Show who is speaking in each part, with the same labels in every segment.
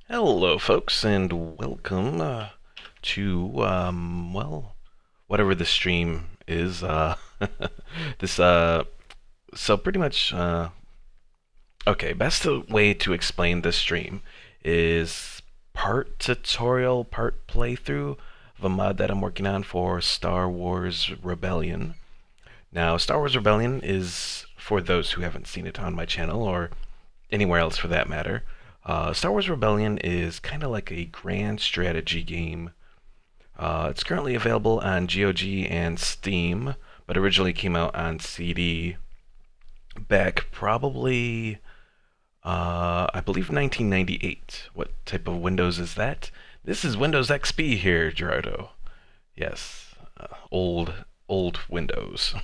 Speaker 1: Hello, folks, and welcome to whatever the stream is. This so pretty much okay. Best way to explain this stream is part tutorial, part playthrough of a mod that I'm working on for Star Wars Rebellion. Now, Star Wars Rebellion is for those who haven't seen it on my channel or anywhere else for that matter. Star Wars Rebellion is kind of like a grand strategy game. It's currently available on GOG and Steam, but originally came out on CD back probably, I believe, 1998. What type of Windows is that? This is Windows XP here, Gerardo. Yes, old Windows.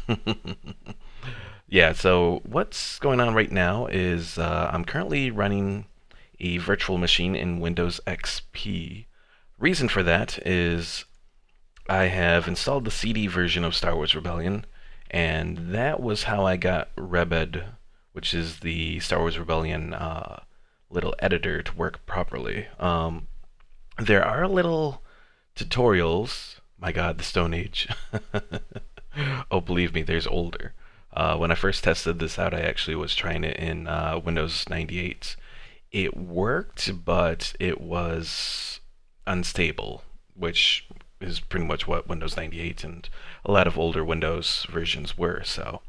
Speaker 1: Yeah, so what's going on right now is I'm currently running a virtual machine in Windows XP. Reason for that is I have installed the CD version of Star Wars Rebellion, and that was how I got Rebed, which is the Star Wars Rebellion little editor, to work properly. There are little tutorials. My God, the Stone Age. Oh, believe me, there's older. When I first tested this out, I actually was trying it in Windows 98. It worked, but it was unstable, which is pretty much what Windows 98 and a lot of older Windows versions were. So,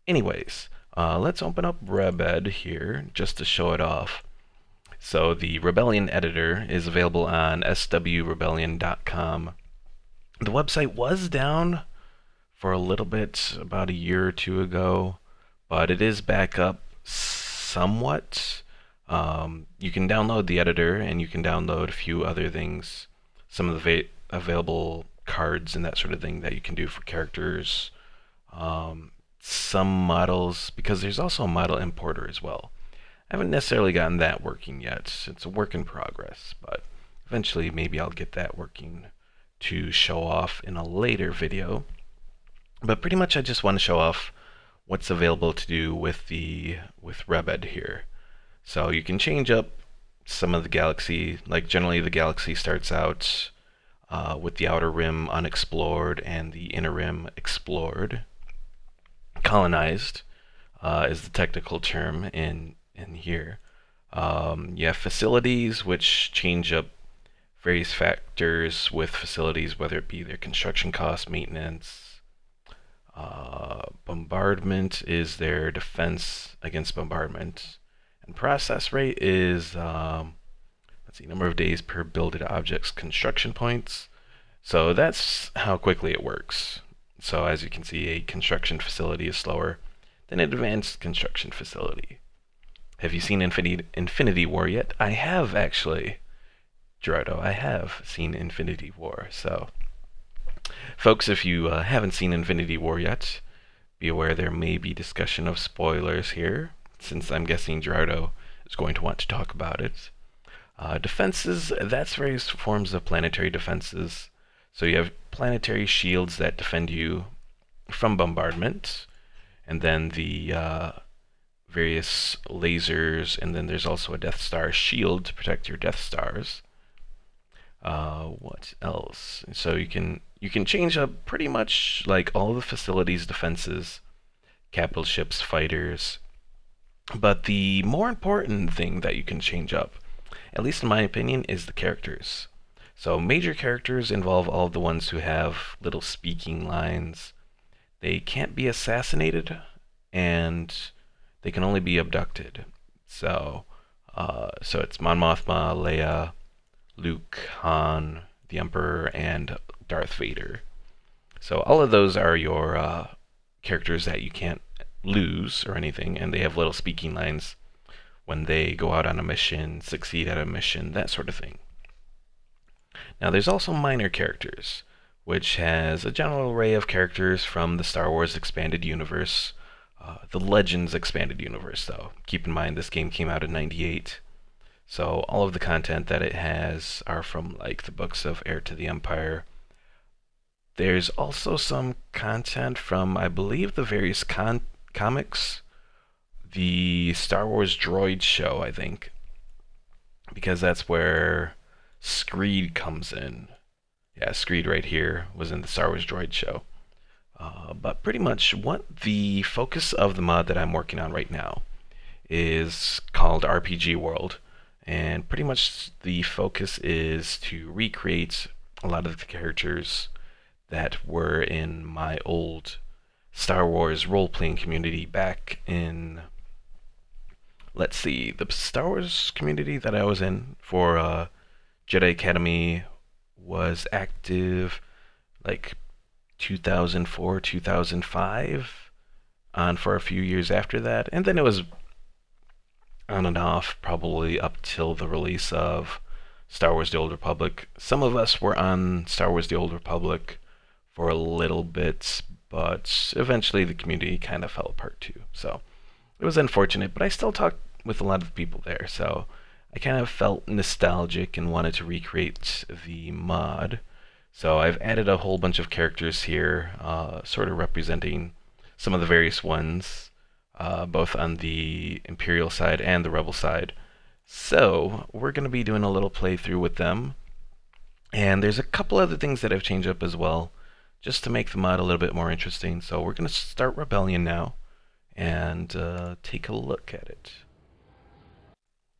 Speaker 1: anyways, let's open up Rebed here just to show it off. So the Rebellion editor is available on swrebellion.com. The website was down for a little bit about a year or two ago, but it is back up somewhat. You can download the editor and you can download a few other things, some of the available cards and that sort of thing that you can do for characters, some models, because there's also a model importer as well. I haven't necessarily gotten that working yet. It's a work in progress, but eventually maybe I'll get that working to show off in a later video. But pretty much I just want to show off what's available to do with Rebed here. So you can change up some of the galaxy. Like generally the galaxy starts out with the outer rim unexplored and the inner rim explored. Colonized is the technical term in here. You have facilities which change up various factors with facilities, whether it be their construction cost, maintenance. Bombardment is their defense against bombardment. And process rate is, let's see, number of days per builded object's construction points. So that's how quickly it works. So as you can see, a construction facility is slower than an advanced construction facility. Have you seen Infinity War yet? I have, actually. Gerardo, I have seen Infinity War. So, folks, if you haven't seen Infinity War yet, be aware there may be discussion of spoilers here, since I'm guessing Gerardo is going to want to talk about it. Defenses, that's various forms of planetary defenses. So you have planetary shields that defend you from bombardment, and then the various lasers, and then there's also a Death Star shield to protect your Death Stars. What else? So you can change up pretty much like all the facilities' defenses, capital ships, fighters. But the more important thing that you can change up, at least in my opinion, is the characters. So major characters involve all of the ones who have little speaking lines. They can't be assassinated, and they can only be abducted. So it's Mon Mothma, Leia, Luke, Han, the Emperor, and Darth Vader. So all of those are your characters that you can't lose or anything, and they have little speaking lines when they go out on a mission, succeed at a mission, that sort of thing. Now there's also minor characters, which has a general array of characters from the Star Wars Expanded Universe, the Legends Expanded Universe, though. Keep in mind this game came out in '98, so all of the content that it has are from like the books of Heir to the Empire. There's also some content from, I believe, the various comics, the Star Wars Droid show, I think. because that's where Screed comes in. Yeah, Screed right here was in the Star Wars Droid show. But pretty much what the focus of the mod that I'm working on right now is called RPG World. And pretty much the focus is to recreate a lot of the characters that were in my old Star Wars role-playing community back in, let's see, the Star Wars community that I was in for Jedi Academy was active like 2004, 2005, on for a few years after that, and then it was on and off probably up till the release of Star Wars The Old Republic. Some of us were on Star Wars The Old Republic for a little bit, but eventually the community kind of fell apart too. So it was unfortunate, but I still talked with a lot of people there, so I kind of felt nostalgic and wanted to recreate the mod. So I've added a whole bunch of characters here, sort of representing some of the various ones, both on the Imperial side and the Rebel side. So we're going to be doing a little playthrough with them. And there's a couple other things that I've changed up as well, just to make the mod a little bit more interesting. So we're going to start Rebellion now and take a look at it.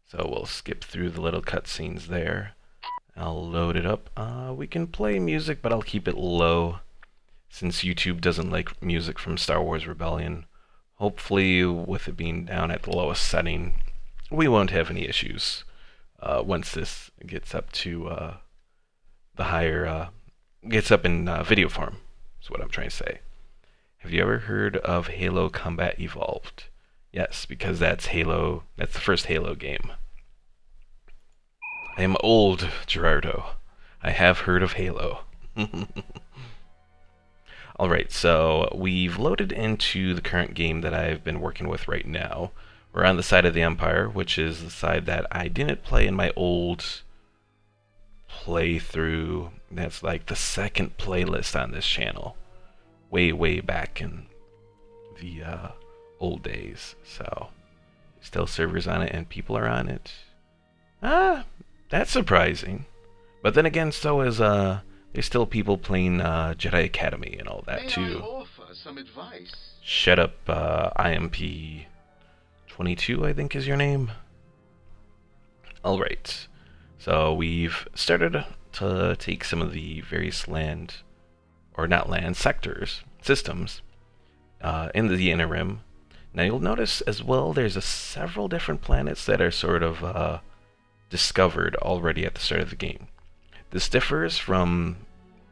Speaker 1: So we'll skip through the little cutscenes there. I'll load it up. We can play music, but I'll keep it low since YouTube doesn't like music from Star Wars Rebellion. Hopefully, with it being down at the lowest setting, we won't have any issues once this gets up to the higher, gets up in video form, is what I'm trying to say. Have you ever heard of Halo Combat Evolved? Yes, because that's Halo, that's the first Halo game. I am old, Gerardo. I have heard of Halo. Alright, so we've loaded into the current game that I've been working with right now. We're on the side of the Empire, which is the side that I didn't play in my old playthrough. That's like the second playlist on this channel. Way back in the old days. So, still servers on it and people are on it. That's surprising. But then again, so is there's still people playing Jedi Academy and all that too.
Speaker 2: May I offer some advice?
Speaker 1: Shut up, IMP 22, I think is your name. Alright. So we've started to take some of the various land, or not land, sectors, systems, in the Inner Rim. Now you'll notice as well there's several different planets that are sort of discovered already at the start of the game. This differs from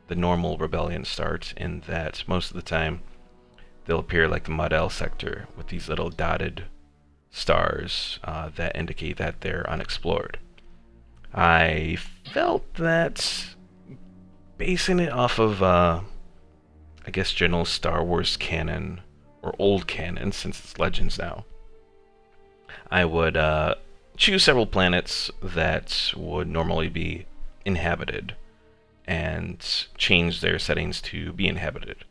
Speaker 1: the normal Rebellion start in that most of the time they'll appear like the Model sector with these little dotted stars that indicate that they're unexplored. I felt that basing it off of, I guess, general Star Wars canon, or old canon since it's Legends now, I would choose several planets that would normally be inhabited and change their settings to be inhabited.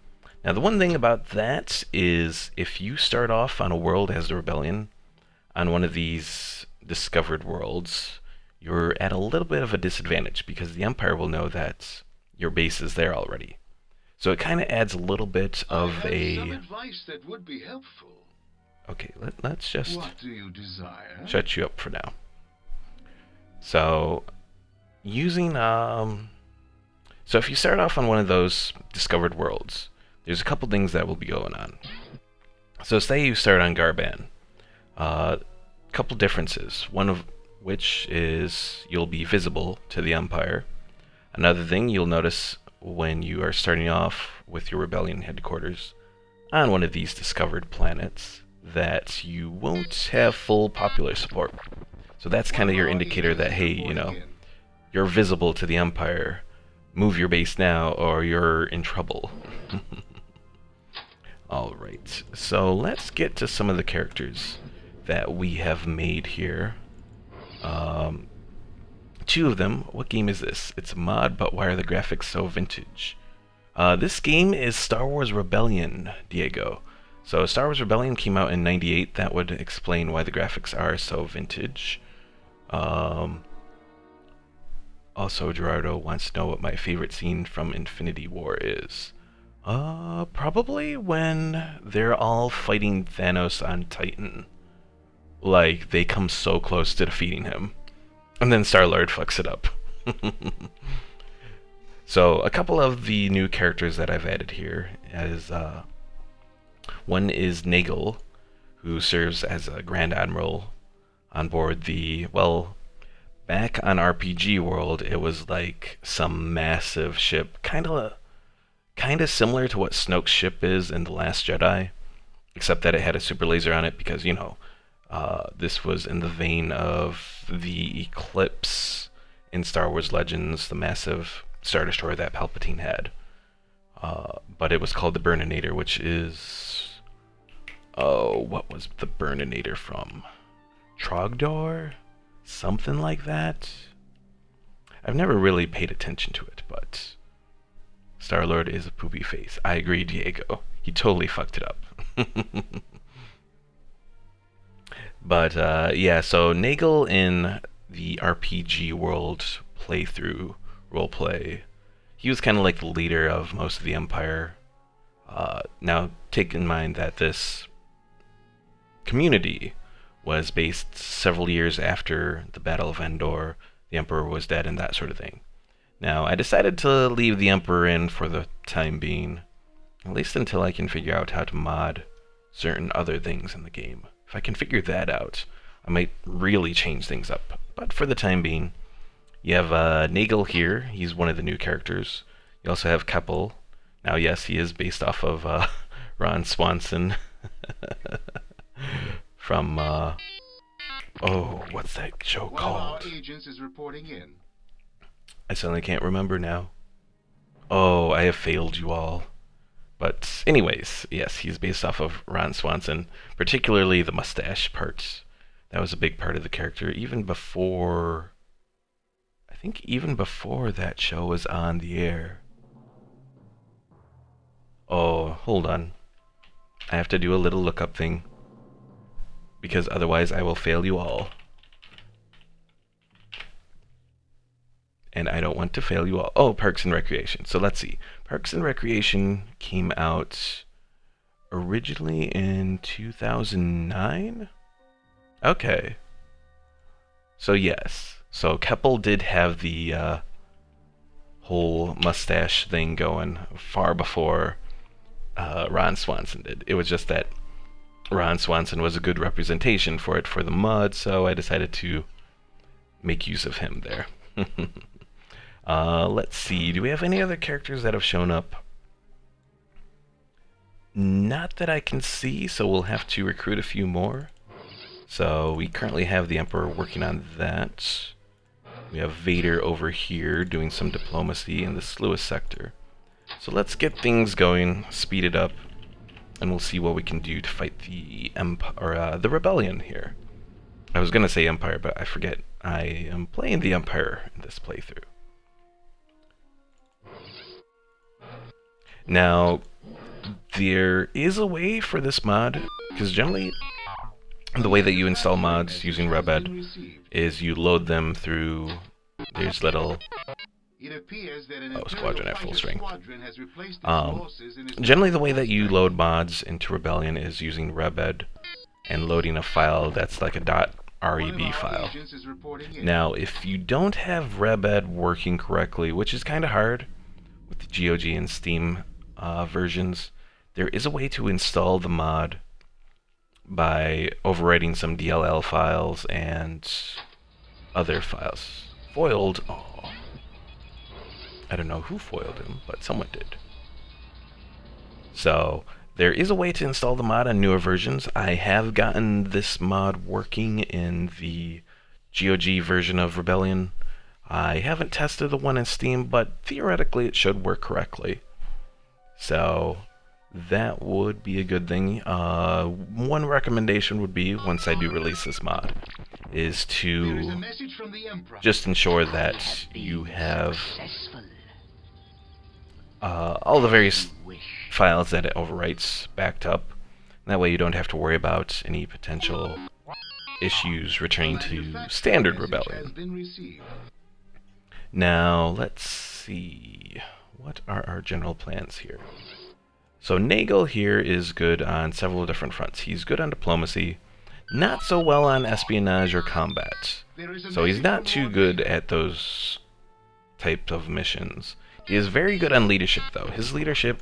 Speaker 1: Now the one thing about that is if you start off on a world as the Rebellion, on one of these discovered worlds, you're at a little bit of a disadvantage because the Empire will know that your base is there already. So it kind of adds a little bit of
Speaker 2: some advice that would be helpful.
Speaker 1: Okay, let's just
Speaker 2: What do you desire?
Speaker 1: shut you up for now. So, using, so if you start off on one of those discovered worlds, there's a couple things that will be going on. So say you start on Garban. Couple differences. One of which is you'll be visible to the Empire. Another thing you'll notice when you are starting off with your Rebellion headquarters on one of these discovered planets, that you won't have full popular support. So that's kind of your indicator that, hey, you know, you're visible to the Empire. Move your base now or you're in trouble. Alright, so let's get to some of the characters that we have made here. Two of them. What game is this? It's a mod, but why are the graphics so vintage? This game is Star Wars Rebellion, Diego. So Star Wars Rebellion came out in '98. That would explain why the graphics are so vintage. Also, Gerardo wants to know what my favorite scene from Infinity War is. Probably when they're all fighting Thanos on Titan. Like, they come so close to defeating him. And then Star-Lord fucks it up. So, a couple of the new characters that I've added here is, one is Nagel, who serves as a Grand Admiral on board the, well, back on RPG World, it was like some massive ship, kind of similar to what Snoke's ship is in The Last Jedi, except that it had a super laser on it because, this was in the vein of the Eclipse in Star Wars Legends, the massive Star Destroyer that Palpatine had. But it was called the Burninator, which is... Oh, what was the Burninator from? Trogdor? Something like that? I've never really paid attention to it, but... Star-Lord is a poopy face. I agree, Diego. He totally fucked it up. But, yeah, so Nagel in the RPG World playthrough, roleplay, he was kind of like the leader of most of the Empire. Now, take in mind that this community was based several years after the Battle of Endor, the Emperor was dead, and that sort of thing. Now, I decided to leave the Emperor in for the time being, at least until I can figure out how to mod certain other things in the game. If I can figure that out, I might really change things up. But for the time being, you have Nagel here. He's one of the new characters. You also have Keppel. Now, yes, he is based off of Ron Swanson from, oh, what's that show called?
Speaker 2: One of our agents is reporting in.
Speaker 1: I suddenly can't remember now. Oh, I have failed you all. But anyways, yes, he's based off of Ron Swanson, particularly the mustache part. That was a big part of the character, even before... I think even before that show was on the air. Oh, hold on. I have to do a little lookup thing, because otherwise I will fail you all. And I don't want to fail you all. Oh, Parks and Recreation. So let's see. Parks and Recreation came out originally in 2009? Okay. So yes. So Keppel did have the whole mustache thing going far before Ron Swanson did. It was just that Ron Swanson was a good representation for it for the mod, so I decided to make use of him there. Let's see, do we have any other characters that have shown up? Not that I can see, so we'll have to recruit a few more. So we currently have the Emperor working on that. We have Vader over here doing some diplomacy in the Sluice sector. So let's get things going, speed it up, and we'll see what we can do to fight the the Rebellion here. I was gonna say Empire, but I forget. I am playing the Empire in this playthrough. Now, there is a way for this mod, because generally the way that you install mods using Rebed is you load them through, there's little, squadron at full strength. Generally the way that you load mods into Rebellion is using Rebed and loading a file that's like a .reb file. Now, if you don't have Rebed working correctly, which is kind of hard with the GOG and Steam versions, there is a way to install the mod by overwriting some DLL files and other files. Foiled? Oh. I don't know who foiled him, but someone did. So, there is a way to install the mod on newer versions. I have gotten this mod working in the GOG version of Rebellion. I haven't tested the one in Steam, but theoretically it should work correctly. So, that would be a good thing. One recommendation would be, once I do release this mod, is to just ensure that you have all the various files that it overwrites backed up. That way you don't have to worry about any potential issues returning to standard Rebellion. Now, let's see. What are our general plans here? So Nagel here is good on several different fronts. He's good on diplomacy, not so well on espionage or combat. So he's not too good at those types of missions. He is very good on leadership, though. His leadership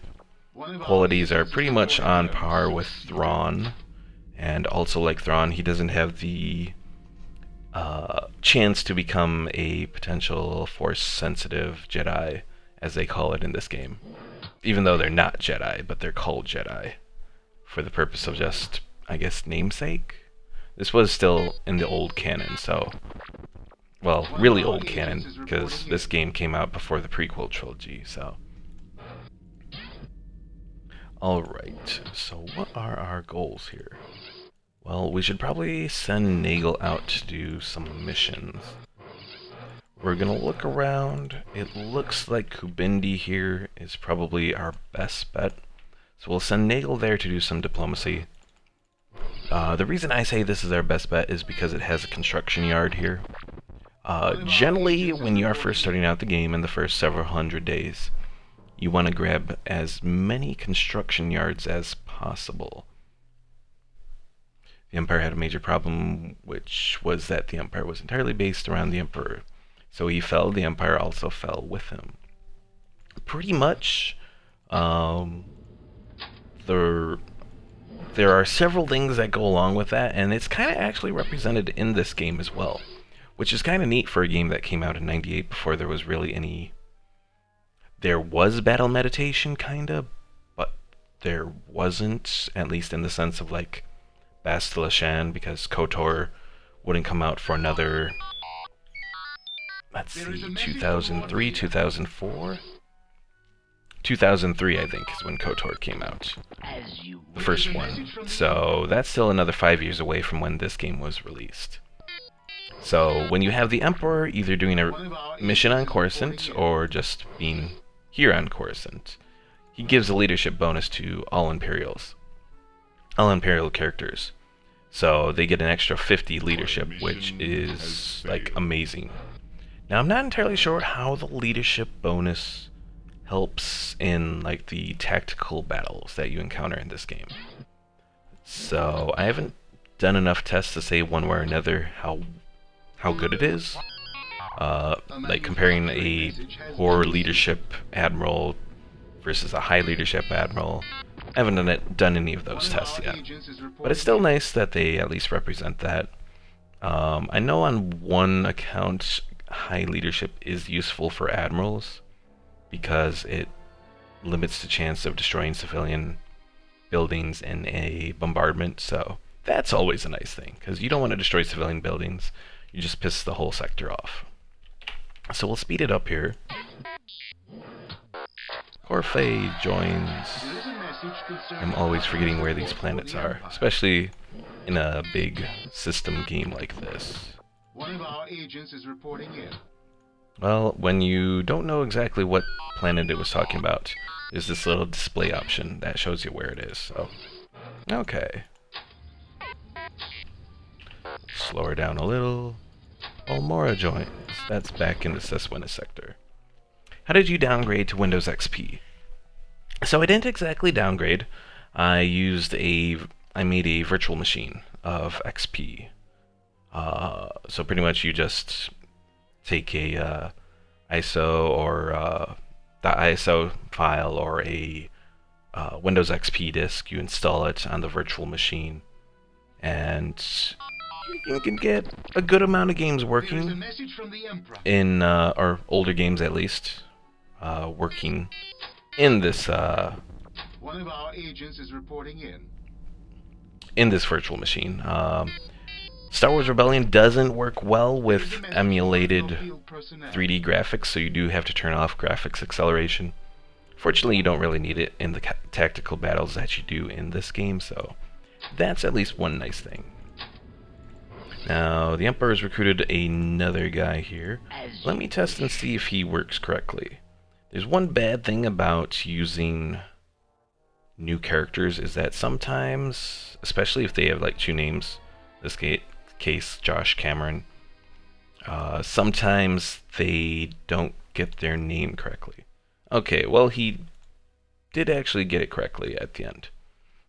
Speaker 1: qualities are pretty much on par with Thrawn, and also like Thrawn, he doesn't have the chance to become a potential Force-sensitive Jedi, as they call it in this game. Even though they're not Jedi, but they're called Jedi for the purpose of just, I guess, namesake? This was still in the old canon, so... Well, really old canon, because this game came out before the prequel trilogy, so... Alright, so what are our goals here? Well, we should probably send Nagel out to do some missions. We're gonna look around. It looks like Kubindi here is probably our best bet. So we'll send Nagel there to do some diplomacy. The reason I say this is our best bet is because it has a construction yard here. Generally, when you are first starting out the game in the first several hundred days, you want to grab as many construction yards as possible. The Empire had a major problem, which was that the Empire was entirely based around the Emperor. So he fell, the Empire also fell with him. Pretty much, there are several things that go along with that, and it's kind of actually represented in this game as well, which is kind of neat for a game that came out in '98 before there was really any... There was battle meditation, kinda, but there wasn't, at least in the sense of, like, Bastila Shan, because KOTOR wouldn't come out for another... Let's see, 2003, 2004? 2003, I think, is when KOTOR came out. The first one. So that's still another 5 years away from when this game was released. So when you have the Emperor either doing a mission on Coruscant or just being here on Coruscant, he gives a leadership bonus to all Imperials. All Imperial characters. So they get an extra 50 leadership, which is, like, amazing. Now, I'm not entirely sure how the leadership bonus helps in, like, the tactical battles that you encounter in this game. So, I haven't done enough tests to say one way or another how good it is. Like, comparing a poor leadership admiral versus a high leadership admiral. I haven't done any of those tests yet. But it's still nice that they at least represent that. I know on one account, high leadership is useful for admirals because it limits the chance of destroying civilian buildings in a bombardment, so that's always a nice thing, because you don't want to destroy civilian buildings, you just piss the whole sector off. So we'll speed it up here. Orphe joins. I'm always forgetting where these planets are, especially in a big system game like this.
Speaker 2: One of our agents is reporting in.
Speaker 1: Well, when you don't know exactly what planet it was talking about, there's this little display option that shows you where it is, so... Okay. Slow her down a little. Olmora joins. That's back in the Seswena sector. How did you downgrade to Windows XP? So I didn't exactly downgrade. I made a virtual machine of XP. So pretty much you just take a ISO or .iso file or a Windows XP disk, you install it on the virtual machine, and you can get a good amount of games working in, or older games at least, working in this
Speaker 2: One of our agents is reporting
Speaker 1: in this virtual machine. Star Wars Rebellion doesn't work well with emulated 3D graphics, so you do have to turn off graphics acceleration. Fortunately, you don't really need it in the tactical battles that you do in this game, so that's at least one nice thing. Now, the Emperor has recruited another guy here. Let me test and see if he works correctly. There's one bad thing about using new characters is that sometimes, especially if they have like two names, this case Josh Cameron, Sometimes they don't get their name correctly. Okay, well, he did actually get it correctly at the end.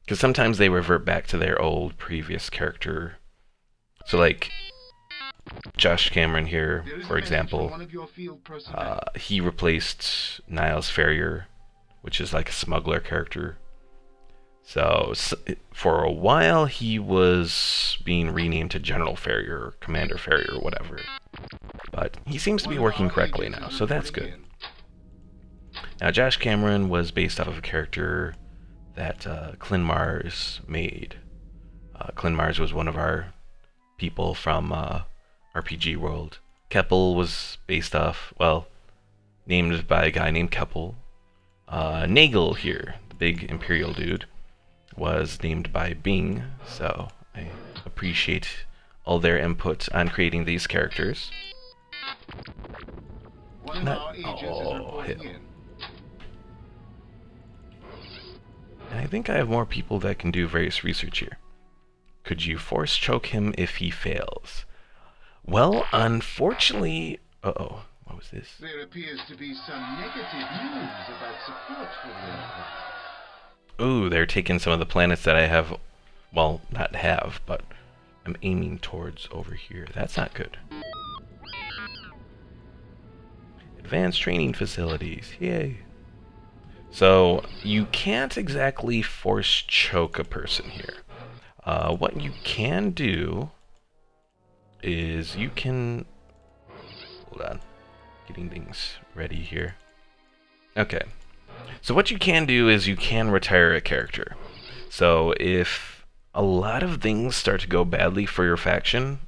Speaker 1: Because sometimes they revert back to their old previous character. So, like, Josh Cameron here, for example, he replaced Niles Ferrier, which is like a smuggler character. So, for a while, he was being renamed to General Ferrier, or Commander Ferrier, or whatever. But he seems to be working correctly now, so that's good. Now, Josh Cameron was based off of a character that Clint Mars made. Clint Mars was one of our people from RPG World. Keppel was based off, well, named by a guy named Keppel. Nagel here, the big Imperial dude, was named by Bing, so I appreciate all their input on creating these characters. And I think I have more people that can do various research here. Could you force choke him if he fails? Well, unfortunately... Uh-oh, what was this?
Speaker 2: There appears to be some negative news about support for the Emperor.
Speaker 1: Ooh, they're taking some of the planets that I have... Well, not have, but I'm aiming towards over here. That's not good. Advanced training facilities. Yay. So, you can't exactly force choke a person here. What you can do is you can... Hold on. Getting things ready here. Okay. So what you can do is you can retire a character. So if a lot of things start to go badly for your faction,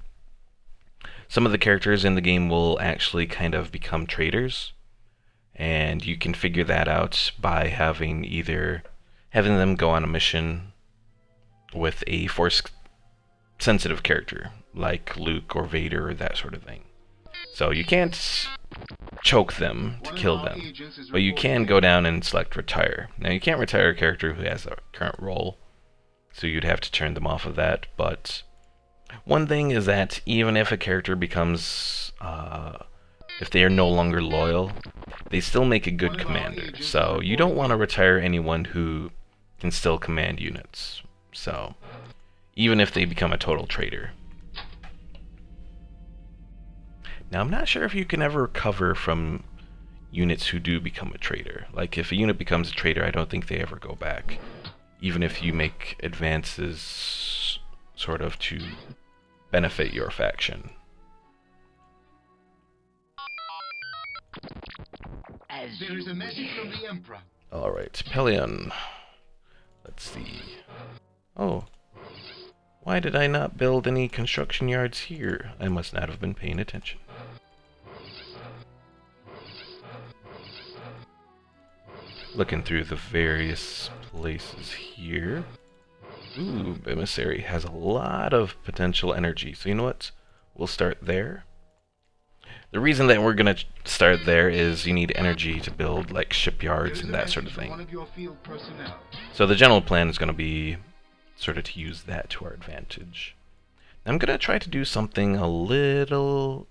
Speaker 1: some of the characters in the game will actually kind of become traitors. And you can figure that out by having them go on a mission with a force-sensitive character, like Luke or Vader or that sort of thing. So you can't choke them to kill them, but you can go down and select retire. Now you can't retire a character who has a current role, so you'd have to turn them off of that, but one thing is that even if a character becomes, if they are no longer loyal, they still make a good commander, so you don't want to retire anyone who can still command units. So, even if they become a total traitor. Now, I'm not sure if you can ever recover from units who do become a traitor. Like, if a unit becomes a traitor, I don't think they ever go back. Even if you make advances sort of to benefit your faction.
Speaker 2: There is a message from the Emperor.
Speaker 1: Alright, Pelion. Let's see. Oh. Why did I not build any construction yards here? I must not have been paying attention. Looking through the various places here. Ooh, Emissary has a lot of potential energy. So you know what? We'll start there. The reason that we're going to start there is you need energy to build like shipyards and that sort of thing. So the general plan is going to be sort of to use that to our advantage. I'm going to try to do something kind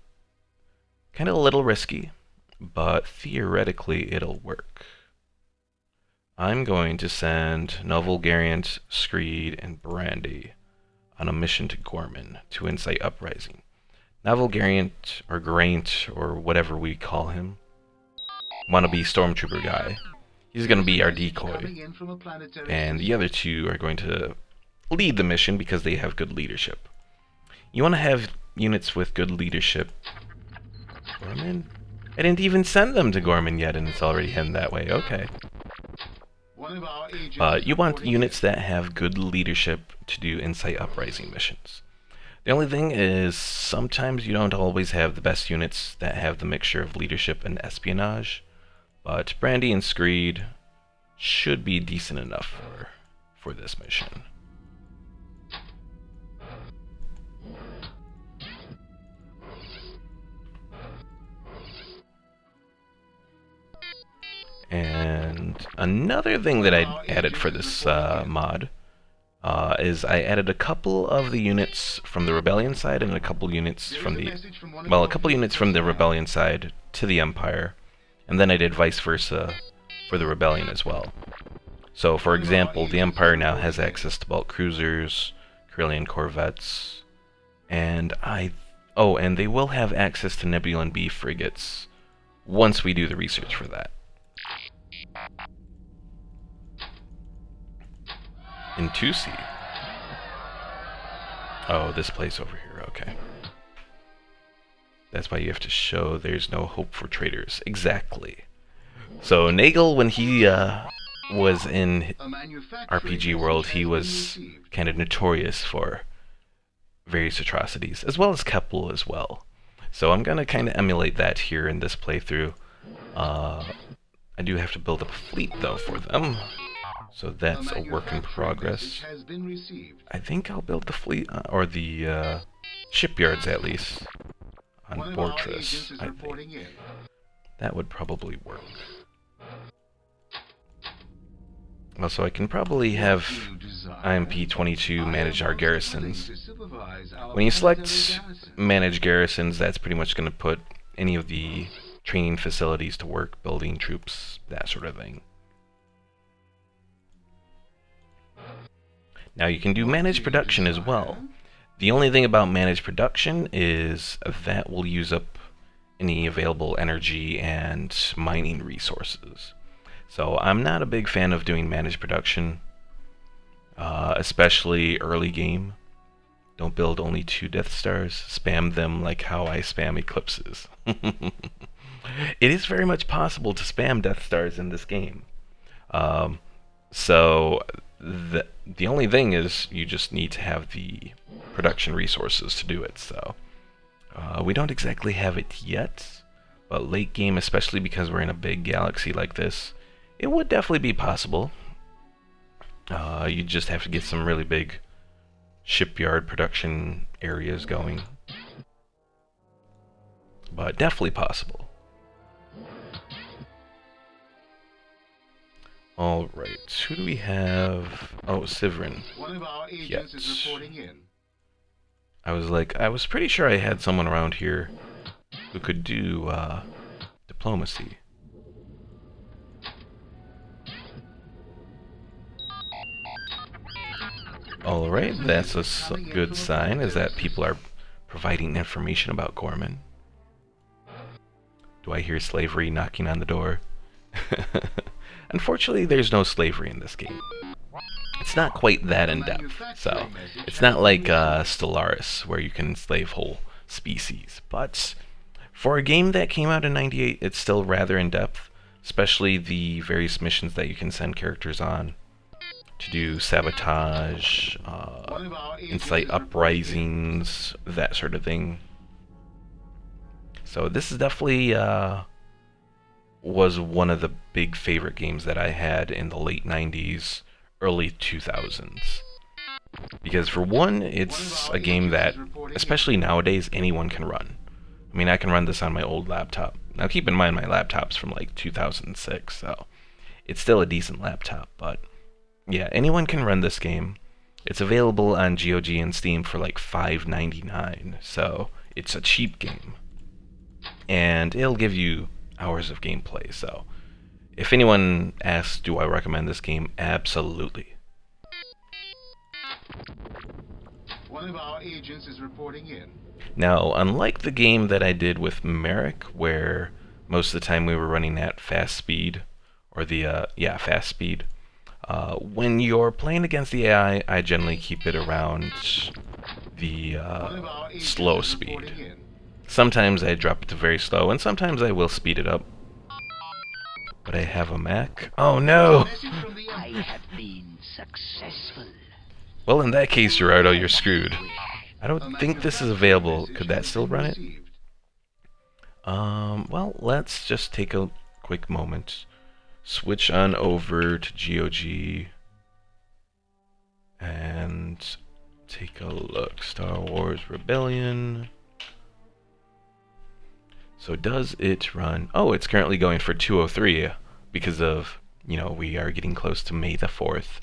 Speaker 1: of a little risky, but theoretically it'll work. I'm going to send Novelgariant, Screed, and Brandy on a mission to Gorman to incite uprising. Novelgariant, or Graint, or whatever we call him, wannabe stormtrooper guy, he's going to be our decoy, and the other two are going to lead the mission because they have good leadership. You want to have units with good leadership. Gorman? I didn't even send them to Gorman yet, and it's already heading that way. Okay. You want units that have good leadership to do incite uprising missions. The only thing is, sometimes you don't always have the best units that have the mixture of leadership and espionage, but Brandy and Screed should be decent enough for this mission. And another thing that I added for this mod is I added a couple of the units from the Rebellion side and a couple units from the, well, a couple units from the Rebellion side to the Empire, and then I did vice versa for the Rebellion as well. So, for example, the Empire now has access to bulk cruisers, Corellian corvettes, and and they will have access to Nebulan B frigates once we do the research for that. In 2C. Oh, this place over here, okay. That's why you have to show there's no hope for traitors. Exactly. So Nagel, when he was in RPG World, he was kind of notorious for various atrocities, as well as Keppel as well. So I'm gonna kind of emulate that here in this playthrough. I do have to build up a fleet though for them, so that's a work in progress. I think I'll build the fleet, or the shipyards at least, on Fortress. I think that would probably work. Also, I can probably have IMP-22 manage our garrisons. When you select manage garrisons, that's pretty much going to put any of the training facilities to work, building troops, that sort of thing. Now you can do managed production as well. The only thing about managed production is that will use up any available energy and mining resources. So I'm not a big fan of doing managed production, especially early game. Don't build only 2 Death Stars. Spam them like how I spam Eclipses. It is very much possible to spam Death Stars in this game. So the only thing is you just need to have the production resources to do it. So we don't exactly have it yet, but late game, especially because we're in a big galaxy like this, it would definitely be possible. You just have to get some really big shipyard production areas going. But definitely possible. Alright, who do we have? Oh, Sivrin.
Speaker 2: One of our agents is reporting in.
Speaker 1: I was pretty sure I had someone around here who could do diplomacy. Alright, that's a good sign, is that people are providing information about Gorman. Do I hear slavery knocking on the door? Unfortunately, there's no slavery in this game. It's not quite that in-depth, so it's not like Stellaris, where you can enslave whole species. But for a game that came out in '98, it's still rather in-depth, especially the various missions that you can send characters on to do sabotage, incite uprisings, that sort of thing. So this is definitely was one of the big favorite games that I had in the late 90s, early 2000s. Because for one, it's a game that, especially nowadays, anyone can run. I mean, I can run this on my old laptop. Now keep in mind my laptop's from like 2006, so it's still a decent laptop, but yeah, anyone can run this game. It's available on GOG and Steam for like $5.99, so it's a cheap game. And it'll give you hours of gameplay, so if anyone asks, do I recommend this game? Absolutely.
Speaker 2: One of our agents is reporting in.
Speaker 1: Now, unlike the game that I did with Merrick, where most of the time we were running at fast speed, or the, fast speed, when you're playing against the AI, I generally keep it around the slow speed. Sometimes I drop it to very slow, and sometimes I will speed it up. But I have a Mac. Oh no!
Speaker 3: I have been successful.
Speaker 1: Well, in that case, Gerardo, you're screwed. I don't think this is available. Could that still run it? Well, let's just take a quick moment. Switch on over to GOG. And take a look. Star Wars Rebellion. So does it run? Oh, it's currently going for 203 because of, we are getting close to May the 4th.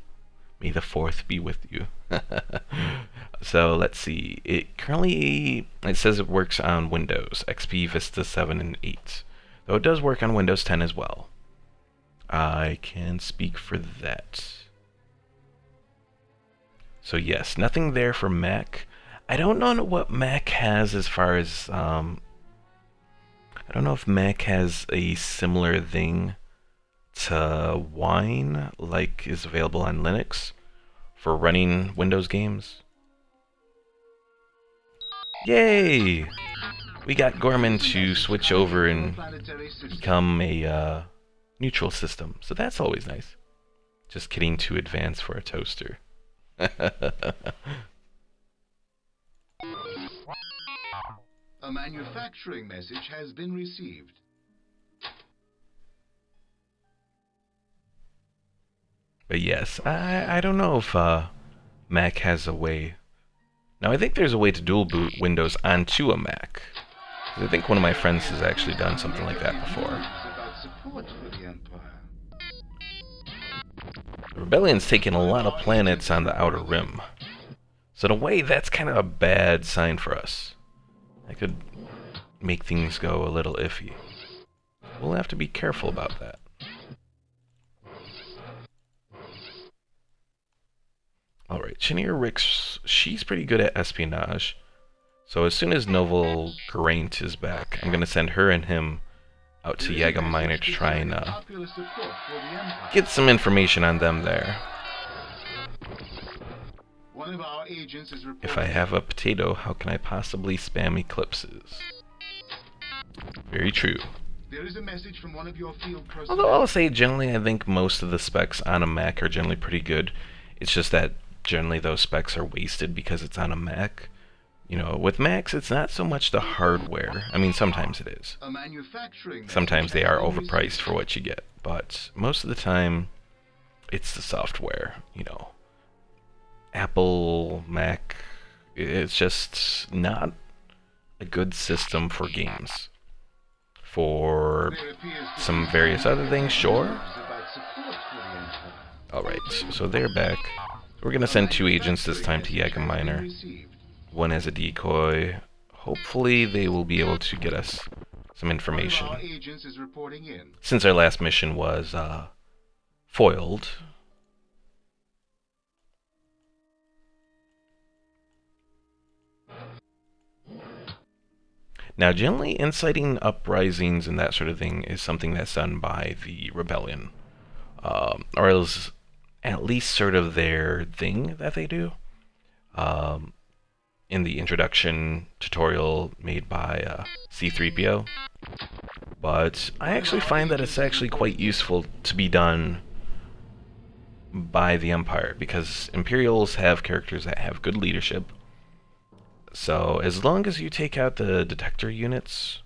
Speaker 1: May the 4th be with you. So let's see. It says it works on Windows, XP, Vista 7, and 8. Though it does work on Windows 10 as well. I can speak for that. So yes, nothing there for Mac. I don't know what Mac has as far as, I don't know if Mac has a similar thing to Wine, like is available on Linux, for running Windows games. Yay! We got Gorman to switch over and become a neutral system, so that's always nice. Just getting too advanced for a toaster.
Speaker 2: A manufacturing message has been received.
Speaker 1: But yes, I don't know if Mac has a way. Now I think there's a way to dual boot Windows onto a Mac. I think one of my friends has actually done something like that before. The Rebellion's taken a lot of planets on the Outer Rim. So in a way, that's kind of a bad sign for us. That could make things go a little iffy. We'll have to be careful about that. Alright, Chenier Rix, she's pretty good at espionage. So as soon as Novel Geraint is back, I'm going to send her and him out to Yaga Minor to try and get some information on them there. If I have a potato, how can I possibly spam eclipses? Very true.
Speaker 2: There is a message from one of your field personnel.
Speaker 1: Although I'll say generally I think most of the specs on a Mac are generally pretty good. It's just that generally those specs are wasted because it's on a Mac. You know, with Macs, it's not so much the hardware. I mean, sometimes it is. Sometimes they are overpriced for what you get. But most of the time, it's the software, you know. Apple, Mac, it's just not a good system for games. For some various other things, sure. Alright, so they're back. We're going to send 2 agents this time to Yaga Minor. One as a decoy. Hopefully they will be able to get us some information. Since our last mission was foiled. Now, generally, inciting uprisings and that sort of thing is something that's done by the Rebellion. Or else, at least sort of their thing that they do. In the introduction tutorial made by C-3PO. But I actually find that it's actually quite useful to be done by the Empire, because Imperials have characters that have good leadership. So as long as you take out the detector units,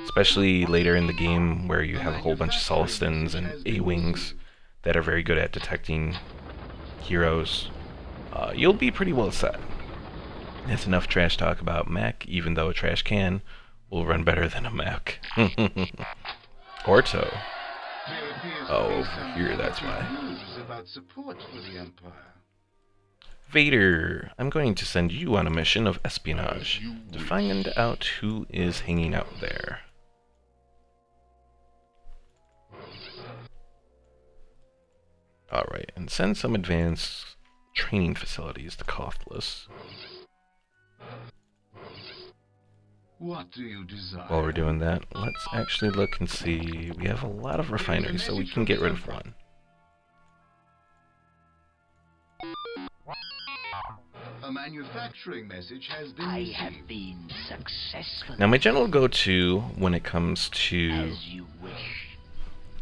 Speaker 1: especially later in the game where you have a whole bunch of Solstans and A-Wings that are very good at detecting heroes, you'll be pretty well set. That's enough trash talk about Mac, even though a trash can will run better than a Mac. Orto. Oh, over here, that's why. Vader, I'm going to send you on a mission of espionage to find out who is hanging out there. Alright, and send some advanced training facilities to Cothless.
Speaker 2: What do you desire?
Speaker 1: While we're doing that, let's actually look and see. We have a lot of refineries, so we can get rid of one.
Speaker 2: A manufacturing message has been
Speaker 3: I
Speaker 2: received.
Speaker 3: have been successful.
Speaker 1: Now, my general go-to when it comes to
Speaker 3: As you wish.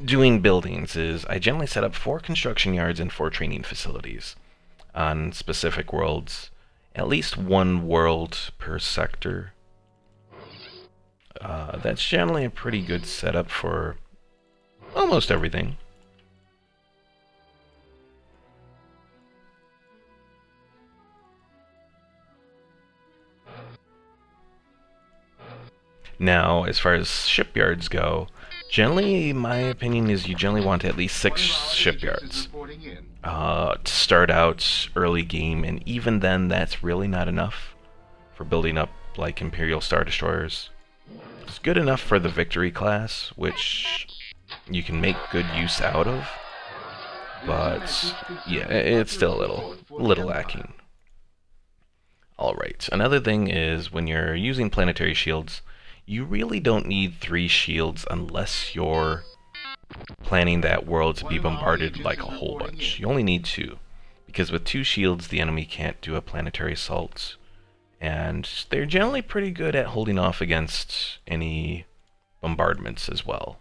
Speaker 1: doing buildings is I generally set up 4 construction yards and 4 training facilities on specific worlds. At least 1 world per sector. That's generally a pretty good setup for almost everything. Now, as far as shipyards go, Generally, my opinion is you generally want at least 6 shipyards to start out early game, and even then, that's really not enough for building up like Imperial Star Destroyers. It's good enough for the Victory class, which you can make good use out of, but yeah, it's still a little lacking. Alright, another thing is when you're using Planetary Shields, you really don't need 3 shields unless you're planning that world to be bombarded like a whole bunch. You only need 2, because with 2 shields the enemy can't do a planetary assault, and they're generally pretty good at holding off against any bombardments as well.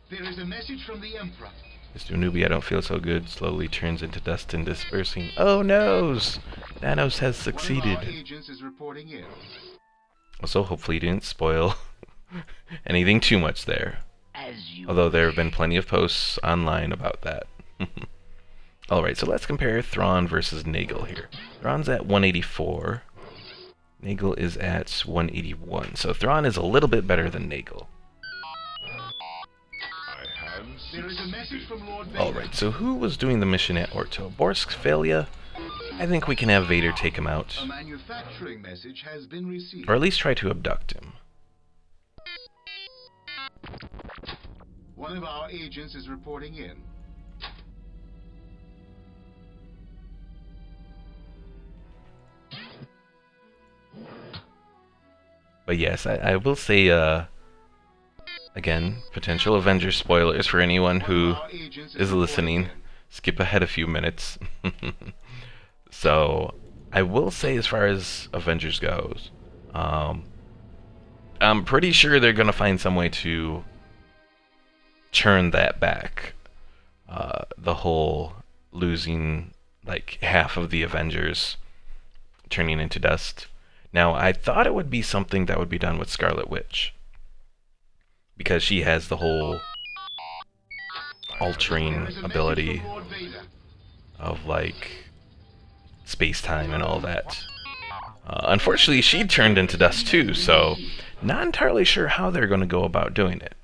Speaker 2: There is a message from the Emperor.
Speaker 1: Mr. Newbie, I don't feel so good, slowly turns into dust and dispersing. Oh noes! Nanos has succeeded.
Speaker 2: One of our agents is reporting in.
Speaker 1: Also, hopefully you didn't spoil anything too much there.
Speaker 3: As you
Speaker 1: Although there have
Speaker 3: wish.
Speaker 1: been plenty of posts online about that. Alright, so let's compare Thrawn versus Nagel here. Thrawn's at 184. Nagel is at 181. So Thrawn is a little bit better than Nagel.
Speaker 2: There is a message from Lord Vader.
Speaker 1: Alright, so who was doing the mission at Orto? Borsk's failure? I think we can have Vader take him out.
Speaker 2: A manufacturing message has been received.
Speaker 1: Or at least try to abduct him.
Speaker 2: One of our agents is reporting in.
Speaker 1: But yes, I will say, again, potential Avengers spoilers for anyone who is listening. Skip ahead a few minutes. So, I will say as far as Avengers goes, I'm pretty sure they're going to find some way to turn that back. The whole losing like half of the Avengers turning into dust. Now, I thought it would be something that would be done with Scarlet Witch, because she has the whole altering ability of like space-time and all that. Unfortunately, she turned into dust too, so not entirely sure how they're going to go about doing it.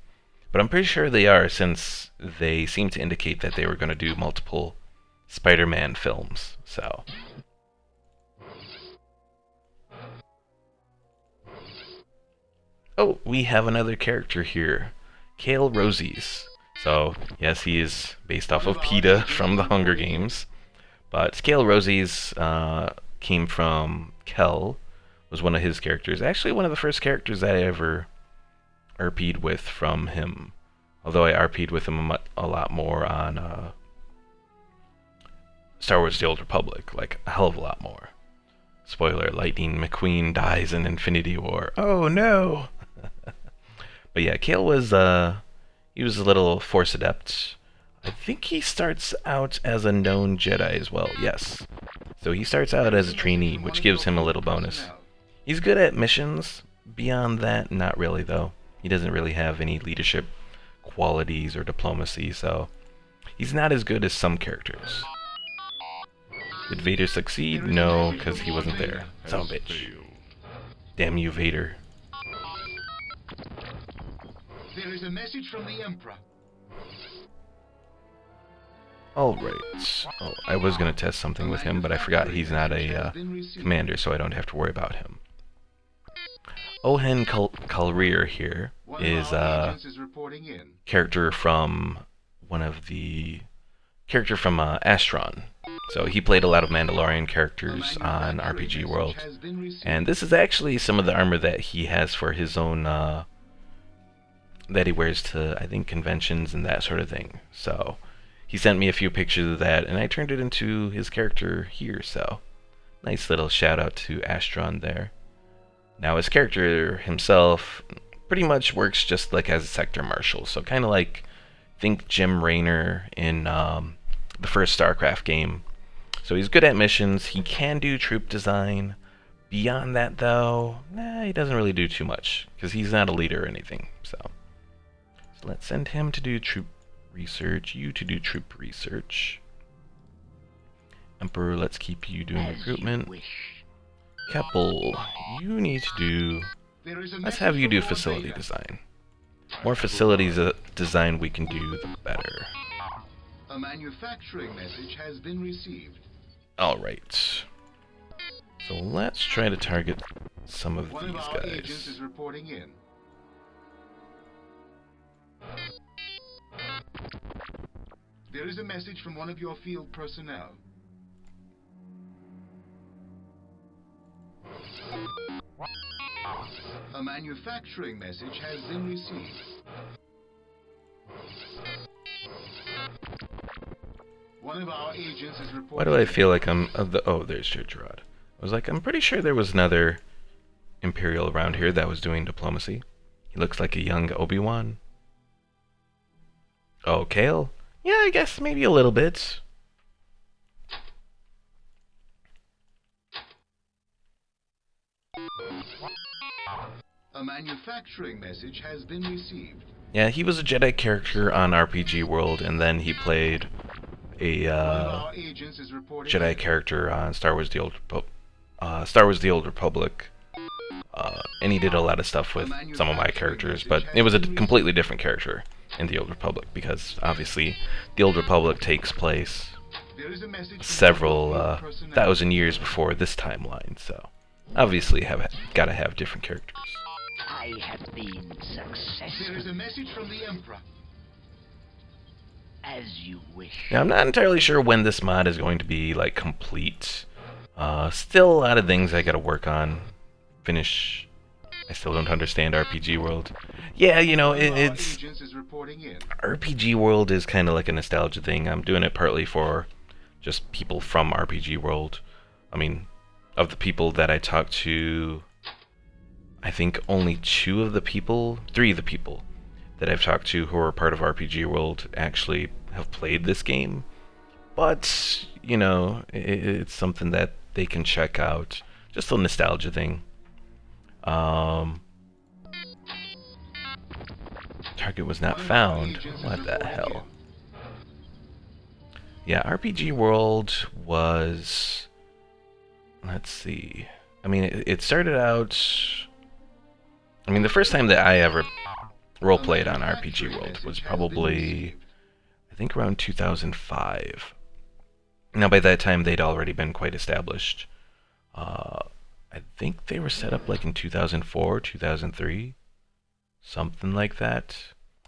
Speaker 1: But I'm pretty sure they are, since they seem to indicate that they were going to do multiple Spider-Man films, so... Oh, we have another character here, Kale Rosies. So, yes, he is based off of PETA from the Hunger Games. But Kale Rosies came from Kel, was one of his characters. Actually, one of the first characters that I ever RP'd with from him. Although I RP'd with him a lot more on Star Wars The Old Republic, like a hell of a lot more. Spoiler, Lightning McQueen dies in Infinity War. Oh no! But yeah, Kale was, he was a little Force Adept. I think he starts out as a known Jedi as well, yes. So he starts out as a trainee, which gives him a little bonus. He's good at missions. Beyond that, not really, though. He doesn't really have any leadership qualities or diplomacy, so he's not as good as some characters. Did Vader succeed? No, because he wasn't there. Son of a bitch. Damn you, Vader.
Speaker 2: There is a message from the Emperor.
Speaker 1: Alright. Oh, I was going to test something with him, but I forgot he's not a commander, so I don't have to worry about him. Ohen Kalrir here is a character from Astron. So he played a lot of Mandalorian characters on RPG World. And this is actually some of the armor that he has for his own, that he wears to, I think, conventions and that sort of thing. So he sent me a few pictures of that, and I turned it into his character here, so nice little shout out to Astron there. Now his character himself pretty much works just like as a sector marshal, so kind of like, think Jim Raynor in the first StarCraft game. So he's good at missions, he can do troop design. Beyond that though, he doesn't really do too much, because he's not a leader or anything, so let's send him to do troop research, you to do troop research. Emperor, let's keep you doing recruitment. Keppel, you need to do
Speaker 2: There is a
Speaker 1: Let's
Speaker 2: message
Speaker 1: have you
Speaker 2: from
Speaker 1: do
Speaker 2: Lord
Speaker 1: facility
Speaker 2: Vader.
Speaker 1: design. More facilities design we can do, the better.
Speaker 2: A manufacturing message has been received.
Speaker 1: Alright. So let's try to target some of
Speaker 2: One
Speaker 1: these
Speaker 2: of our agents
Speaker 1: guys.
Speaker 2: is reporting in. There is a message from one of your field personnel. A manufacturing message has been received. One of our agents is reporting.
Speaker 1: Why do I feel like I'm... oh, there's Shipyards. I was like, I'm pretty sure there was another Imperial around here that was doing diplomacy. He looks like a young Obi-Wan. Oh, Kale? Yeah, I guess maybe a little bit.
Speaker 2: A manufacturing message has been received.
Speaker 1: Yeah, he was a Jedi character on RPG World, and then he played a
Speaker 2: One of our agents is reporting
Speaker 1: Jedi
Speaker 2: in.
Speaker 1: character on Star Wars: The Old Republic. And he did a lot of stuff with some of my characters, but it was a completely different character in The Old Republic, because obviously The Old Republic takes place
Speaker 2: There is a message from
Speaker 1: several
Speaker 2: one of your field personnel.
Speaker 1: thousand years before this timeline, so obviously gotta have different characters.
Speaker 3: I have been
Speaker 2: There is
Speaker 3: successful.
Speaker 2: a message from the Emperor.
Speaker 3: As you wish.
Speaker 1: Now, I'm not entirely sure when this mod is going to be, like, complete. Still a lot of things I gotta work on. Finish. I still don't understand RPG World. Yeah, you know,
Speaker 2: One of our
Speaker 1: it's...
Speaker 2: agents is reporting in.
Speaker 1: RPG World is kind of like a nostalgia thing. I'm doing it partly for just people from RPG World. I mean, of the people that I talked to, I think only three of the people that I've talked to who are part of RPG World actually have played this game. But, you know, it's something that they can check out. Just a nostalgia thing. Target was not
Speaker 2: One of our
Speaker 1: found.
Speaker 2: agents is
Speaker 1: What the
Speaker 2: reporting
Speaker 1: hell?
Speaker 2: in.
Speaker 1: Yeah, RPG World was... Let's see. I mean, it started out... I mean, the first time that I ever roleplayed on RPG World was probably, I think, around 2005. Now, by that time, they'd already been quite established. I think they were set up like in 2004, 2003. Something like that.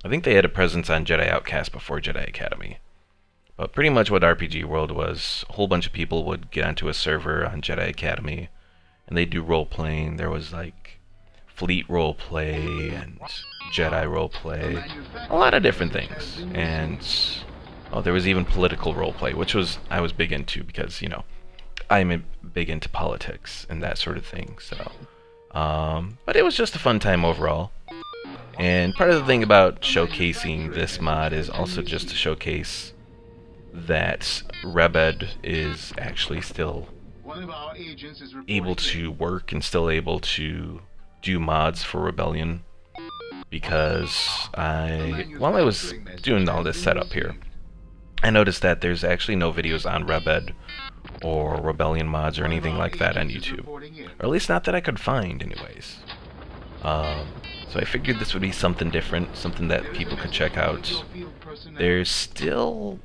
Speaker 1: I think they had a presence on Jedi Outcast before Jedi Academy. But pretty much what RPG World was, a whole bunch of people would get onto a server on Jedi Academy, and they'd do role-playing. There was like Fleet role-play and Jedi role-play. A lot of different things. And oh, there was even political role-play, which I was big into because, you know, I'm big into politics and that sort of thing. So, but it was just a fun time overall. And part of the thing about showcasing this mod is also just to showcase that Rebed is actually still
Speaker 2: One of our agents is reporting
Speaker 1: able
Speaker 2: in.
Speaker 1: to work and still able to do mods for Rebellion. Because while I was doing all this setup here, I noticed that there's actually no videos on Rebed or Rebellion mods or anything like that on YouTube. Or at least not that I could find, anyways. So I figured this would be something different, something that people could check out. There's still...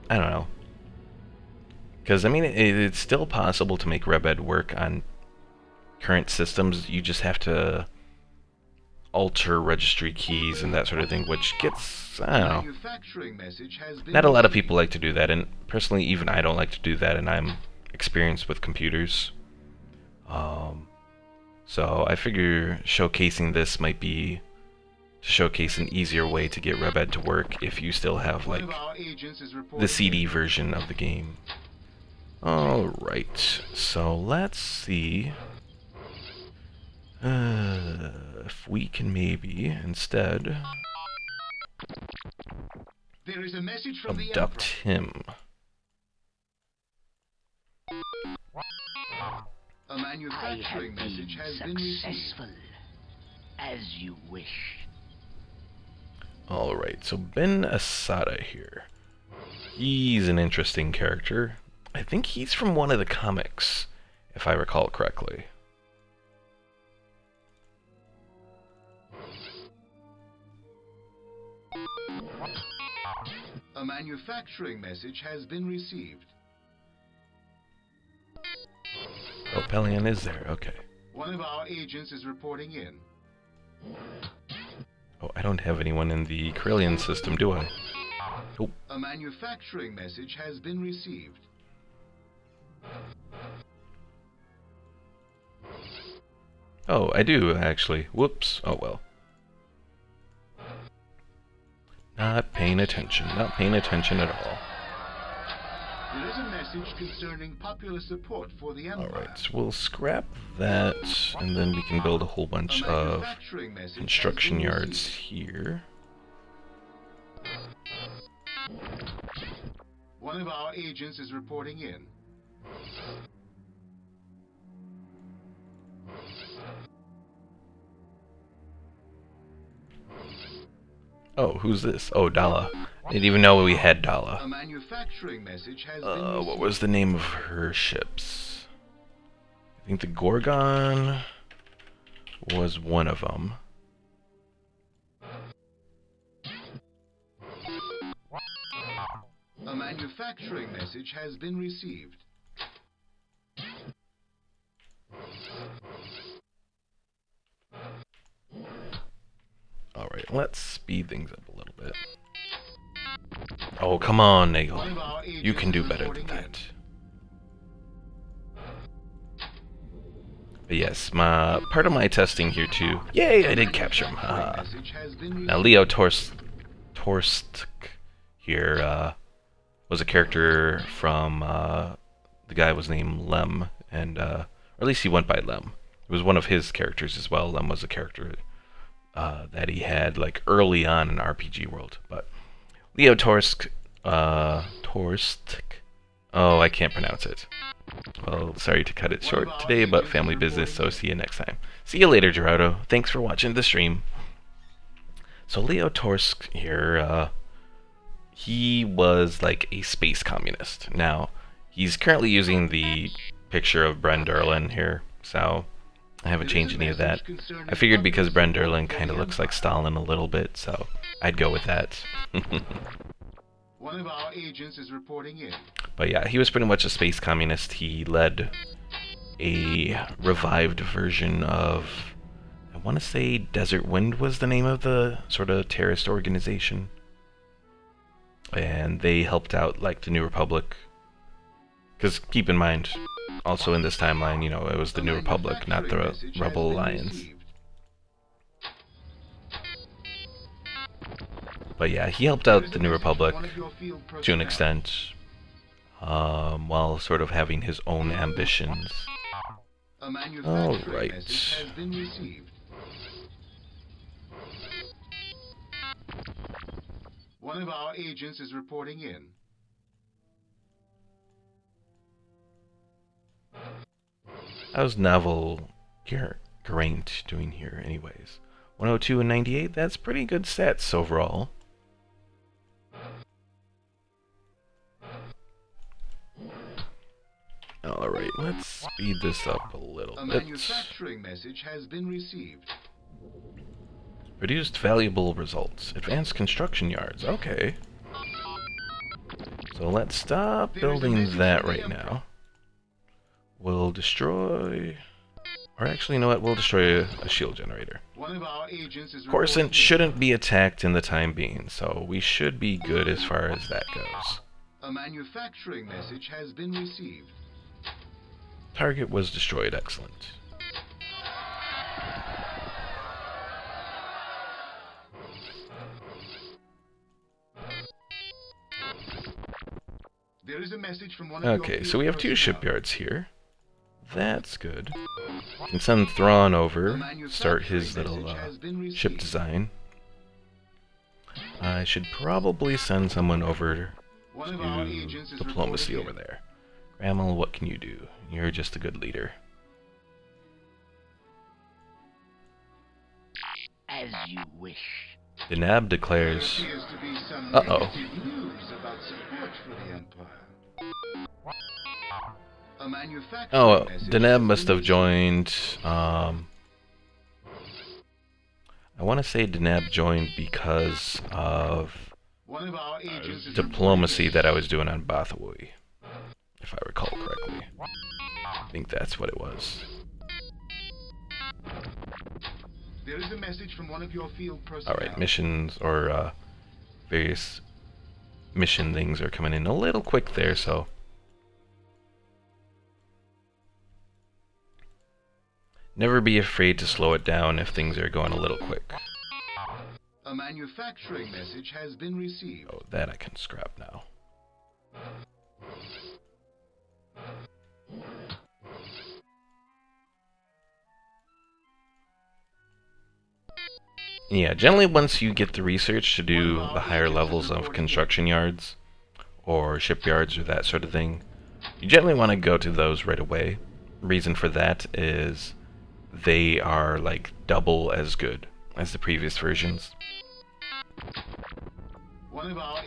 Speaker 1: I don't know. Because, I mean, it's still possible to make Rebed work on current systems. You just have to alter registry keys and that sort of thing, which gets... I don't know. Not a lot of people like to do that, and personally, even I don't like to do that, and I'm experienced with computers. So I figure showcasing this might be to showcase an easier way to get Rebed to work if you still have, like, the CD version of the game. Alright, so let's see if we can maybe instead
Speaker 2: There is a message from the
Speaker 1: abduct him.
Speaker 2: A
Speaker 3: I
Speaker 2: manufacturing
Speaker 3: have
Speaker 2: message
Speaker 3: been
Speaker 2: has been received.
Speaker 3: successful. As you wish.
Speaker 1: Alright, so Ben Asada here. He's an interesting character. I think he's from one of the comics, if I recall correctly.
Speaker 2: A manufacturing message has been received.
Speaker 1: Oh, Pelion is there. Okay.
Speaker 2: One of our agents is reporting in.
Speaker 1: Oh, I don't have anyone in the Carillion system, do I? Oh.
Speaker 2: A manufacturing message has been received.
Speaker 1: Oh, I do, actually. Whoops. Oh, well. Not paying attention. Not paying attention at all.
Speaker 2: There is a message concerning popular support for the Empire.
Speaker 1: Alright, so we'll scrap that, and then we can build a whole bunch of construction yards here.
Speaker 2: One of our agents is reporting in.
Speaker 1: Oh, who's this? Oh, Dala. I didn't even know we had Dala.
Speaker 2: A manufacturing message has been received.
Speaker 1: What was the name of her ships? I think the Gorgon was one of them.
Speaker 2: A manufacturing message has been received.
Speaker 1: Alright, let's speed things up a little bit. Oh, come on, Nagel. You can do better than that. But yes, part of my testing here too. Yay, I did capture him. Now, Leo Torst here was a character from the guy was named Lem, and or at least he went by Lem. It was one of his characters as well. Lem was a character that he had like early on in RPG World. But Leo Torsk, oh, I can't pronounce it. Well, sorry to cut it short today, but family business, so see you next time. See you later, Gerardo. Thanks for watching the stream. So Leo Torsk here, he was like a space communist. Now, he's currently using the picture of Bren Derlin here, so I haven't changed any of that. I figured because Bren Derlin kind of looks like Stalin a little bit, so I'd go with that.
Speaker 2: One of our agents is reporting in.
Speaker 1: But yeah, he was pretty much a space communist. He led a revived version of, I want to say Desert Wind was the name of the sort of terrorist organization. And they helped out like the New Republic. Because keep in mind, also in this timeline, you know, it was the New Republic, not the Rebel Alliance. But yeah, he helped out the New Republic to an extent, while sort of having his own ambitions. Alright.
Speaker 2: One of our agents is reporting in.
Speaker 1: How's Novel Geraint doing here anyways? 102 and 98, that's pretty good stats overall. Alright, let's speed this up a little bit.
Speaker 2: A manufacturing message has been received.
Speaker 1: Produced valuable results. Advanced construction yards, okay. So let's stop building that right now. We'll destroy... Or actually, you know what? We'll destroy a shield generator.
Speaker 2: One of our agents is
Speaker 1: Coruscant shouldn't be attacked in the time being, so we should be good as far as that goes.
Speaker 2: A manufacturing message has been received.
Speaker 1: Target was destroyed, excellent.
Speaker 2: There is a message from one of
Speaker 1: Okay, so we have two shipyards here. That's good. Can send Thrawn over, start his little ship design. I should probably send someone over to diplomacy over there. Grammel, what can you do? You're just a good leader.
Speaker 3: As you wish.
Speaker 1: Denab declares...
Speaker 2: There appears to be some
Speaker 1: Uh-oh.
Speaker 2: negative news about support for the Empire. A manufacturing
Speaker 1: Oh,
Speaker 2: message
Speaker 1: Denab
Speaker 2: has
Speaker 1: must
Speaker 2: been
Speaker 1: have joined... I want to say Denab joined because of
Speaker 2: One of our agents is
Speaker 1: diplomacy that I was doing on Bathawui, if I recall correctly. I think that's what it was.
Speaker 2: There is a message from one of your field personnel.
Speaker 1: Alright, missions or various mission things are coming in a little quick there, so never be afraid to slow it down if things are going a little quick.
Speaker 2: A manufacturing message has been received.
Speaker 1: Oh, that I can scrap now. Yeah, generally once you get the research to do the higher levels of construction yards or shipyards or that sort of thing, you generally want to go to those right away. Reason for that is they are like double as good as the previous versions.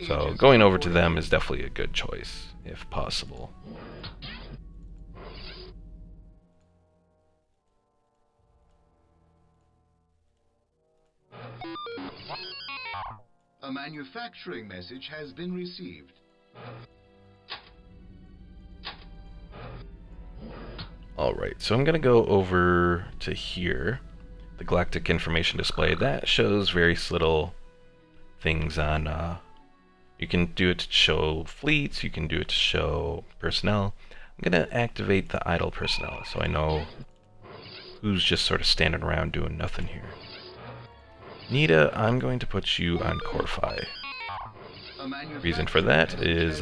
Speaker 1: So going over to them is definitely a good choice, if possible.
Speaker 2: A manufacturing message has been received.
Speaker 1: Alright, so I'm going to go over to here. The Galactic information display. That shows various little things on... you can do it to show fleets, you can do it to show personnel. I'm going to activate the idle personnel so I know who's just sort of standing around doing nothing here. Nita, I'm going to put you on Core Phi. Reason for that is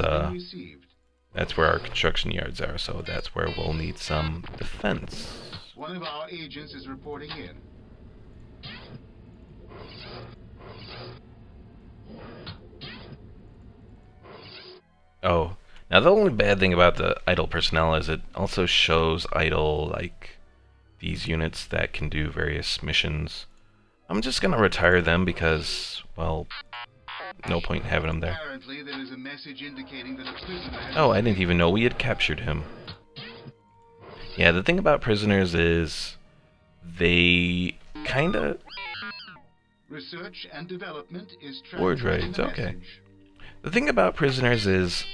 Speaker 1: that's where our construction yards are, so that's where we'll need some defense.
Speaker 2: One of our agents is reporting in.
Speaker 1: Oh, now the only bad thing about the idle personnel is it also shows idle, like, these units that can do various missions. I'm just gonna retire them because, well, no point in having them there.
Speaker 2: Apparently, there is a message indicating that a prisoner has
Speaker 1: Oh, I didn't even know we had captured him. Yeah, the thing about prisoners is they kinda...
Speaker 2: Research and development is
Speaker 1: War
Speaker 2: transmitting
Speaker 1: droids,
Speaker 2: the
Speaker 1: okay.
Speaker 2: message.
Speaker 1: The thing about prisoners is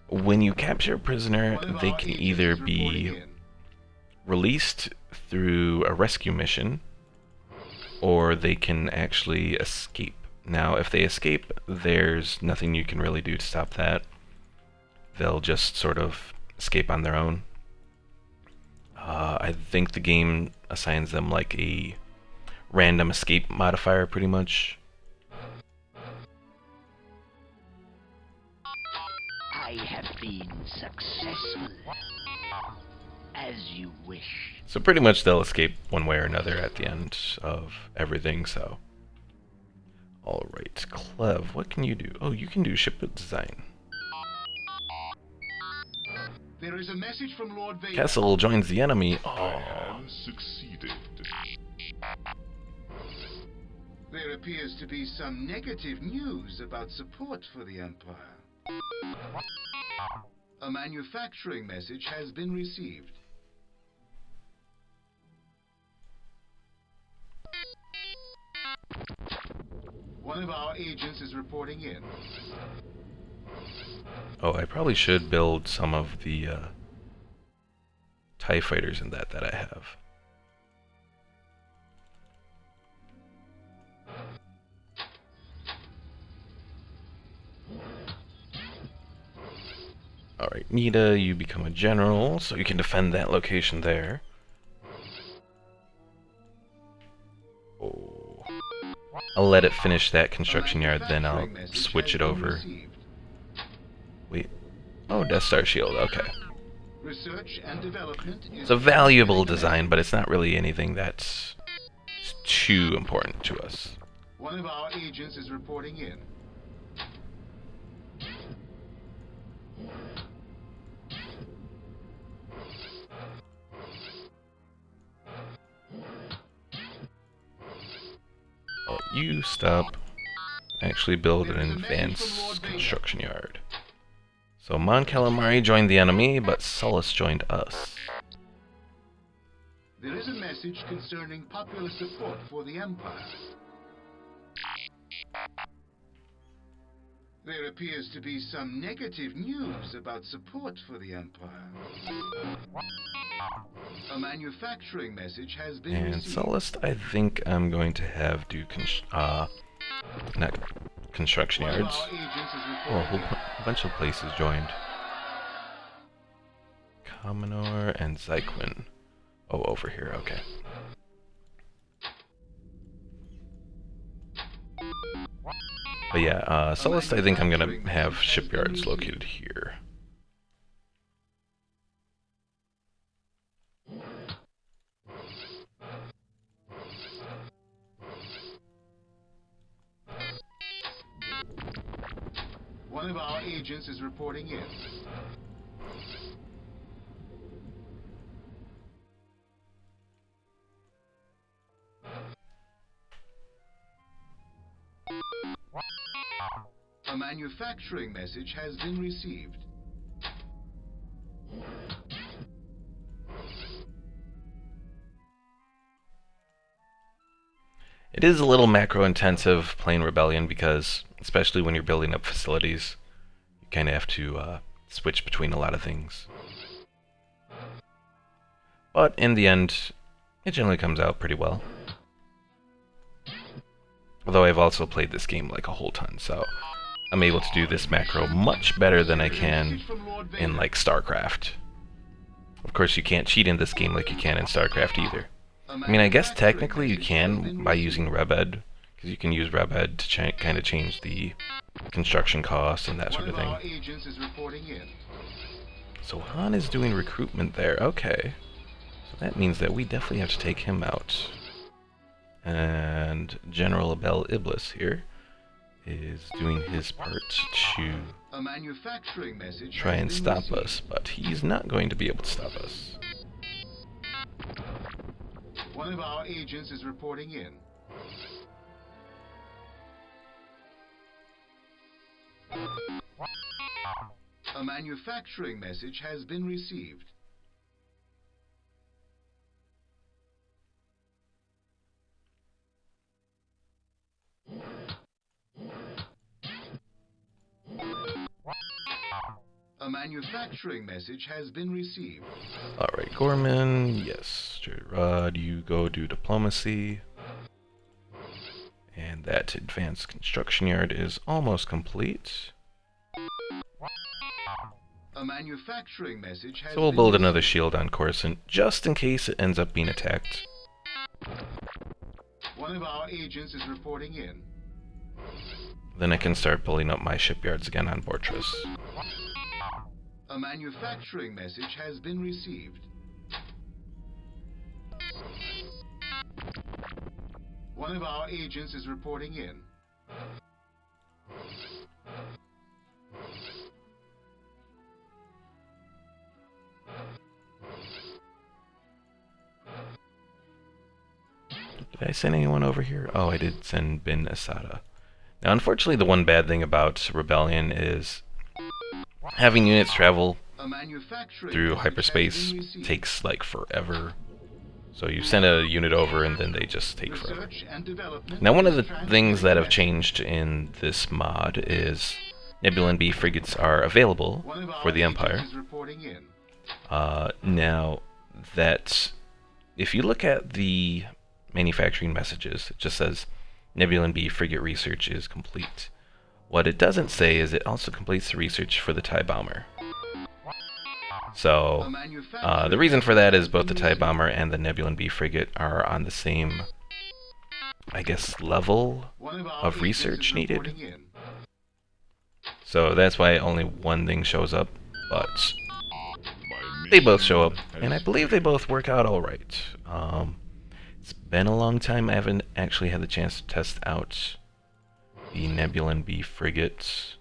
Speaker 1: when you capture a prisoner,
Speaker 2: One of
Speaker 1: they
Speaker 2: our
Speaker 1: can
Speaker 2: agents
Speaker 1: either
Speaker 2: is reporting
Speaker 1: be
Speaker 2: in.
Speaker 1: released through a rescue mission, or they can actually escape. Now, if they escape, there's nothing you can really do to stop that. They'll just sort of escape on their own. I think the game assigns them like a random escape modifier, pretty much.
Speaker 3: I have been successful. As you wish.
Speaker 1: So pretty much they'll escape one way or another at the end of everything, so... Alright, Clev, what can you do? Oh, you can do ship design.
Speaker 2: There is a message from Lord Vader.
Speaker 1: Kessel joins the enemy. Oh,
Speaker 4: Succeeded.
Speaker 2: There appears to be some negative news about support for the Empire. A manufacturing message has been received. One of our agents is reporting in.
Speaker 1: oh, I probably should build some of the TIE fighters in that I have. Alright, Nita, you become a general, so you can defend that location there. Oh. I'll let it finish that construction yard, then I'll switch it over. Wait. Oh, Death Star shield, okay.
Speaker 2: Research and development is
Speaker 1: It's a valuable design, but it's not really anything that's too important to us.
Speaker 2: One of our agents is reporting in.
Speaker 1: Oh, you stop. Actually build an advanced construction yard. So Mon Calamari joined the enemy, but Sullus joined us.
Speaker 2: There is a message concerning popular support for the Empire. There appears to be some negative news about support for the Empire. A manufacturing message has been
Speaker 1: And
Speaker 2: received.
Speaker 1: Sullust, I think I'm going to have do not construction
Speaker 2: One of
Speaker 1: yards.
Speaker 2: our agents is
Speaker 1: Oh, a
Speaker 2: reporting
Speaker 1: whole bunch of places joined. Commonor and Zyquin. Oh, over here, okay. But yeah, Sullust, I think I'm gonna have shipyards located here.
Speaker 2: One of our agents is reporting in. A manufacturing message has been received.
Speaker 1: It is a little macro-intensive playing Rebellion because, especially when you're building up facilities, you kind of have to switch between a lot of things. But in the end, it generally comes out pretty well. Although I've also played this game like a whole ton, so I'm able to do this macro much better than I can in like StarCraft. Of course, you can't cheat in this game like you can in StarCraft either. I mean, I guess technically you can by using Rebed, because you can use Rebed to kind of change the construction costs and that sort of thing. So Han is doing recruitment there, okay. So that means that we definitely have to take him out. And General Abel Iblis here is doing his part to try and stop us, but he's not going to be able to stop us.
Speaker 2: One of our agents is reporting in. A manufacturing message has been received. A manufacturing message has been received.
Speaker 1: Alright, Gorman, yes. Rod, you go do diplomacy. And that advanced construction yard is almost complete.
Speaker 2: A manufacturing message has
Speaker 1: So we'll
Speaker 2: been
Speaker 1: build another
Speaker 2: received.
Speaker 1: shield on Coruscant, just in case it ends up being attacked.
Speaker 2: One of our agents is reporting in.
Speaker 1: Then I can start building up my shipyards again on Fortress.
Speaker 2: A manufacturing message has been received. One of our agents is reporting in.
Speaker 1: Did I send anyone over here? Oh, I did send Bin Asada. Now, unfortunately, the one bad thing about Rebellion is having units travel
Speaker 2: A manufacturing
Speaker 1: through
Speaker 2: message has
Speaker 1: hyperspace
Speaker 2: been received.
Speaker 1: takes like forever. So you send a unit over and then they just take forever.
Speaker 2: Research and development
Speaker 1: Now, one of the
Speaker 2: is
Speaker 1: things that have
Speaker 2: transmitting
Speaker 1: changed in this mod is Nebula B frigates are available
Speaker 2: One of our
Speaker 1: for the
Speaker 2: agents
Speaker 1: Empire.
Speaker 2: is reporting in.
Speaker 1: Now, that if you look at the manufacturing messages, it just says Nebula B frigate research is complete. What it doesn't say is it also completes the research for the TIE bomber. So, the reason for that is both the TIE bomber and the Nebula B frigate are on the same, I guess, level
Speaker 2: One of our
Speaker 1: of
Speaker 2: agents
Speaker 1: research
Speaker 2: is
Speaker 1: needed.
Speaker 2: reporting in.
Speaker 1: So that's why only one thing shows up, but they both show up, and I believe they both work out alright. It's been a long time. I haven't actually had the chance to test out the Nebula B frigate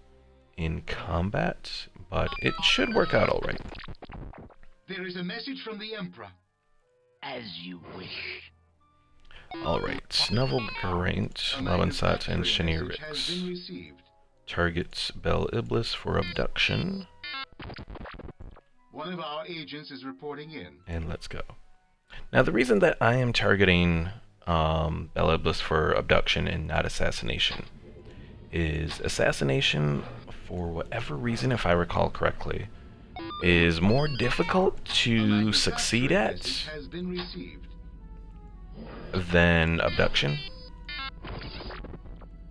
Speaker 1: in combat, but it should work out alright.
Speaker 2: There is a message from the Emperor.
Speaker 3: As you wish.
Speaker 1: Alright, Novel Geraint,
Speaker 2: A
Speaker 1: Labansat, and
Speaker 2: manufacturing message has
Speaker 1: Shanir
Speaker 2: been
Speaker 1: Rix.
Speaker 2: received.
Speaker 1: Targets Bel Iblis for abduction,
Speaker 2: One of our agents is reporting in.
Speaker 1: and let's go. Now, the reason that I am targeting Bel Iblis for abduction and not assassination is assassination, for whatever reason, if I recall correctly, is more difficult to succeed at
Speaker 2: Has been received.
Speaker 1: than abduction.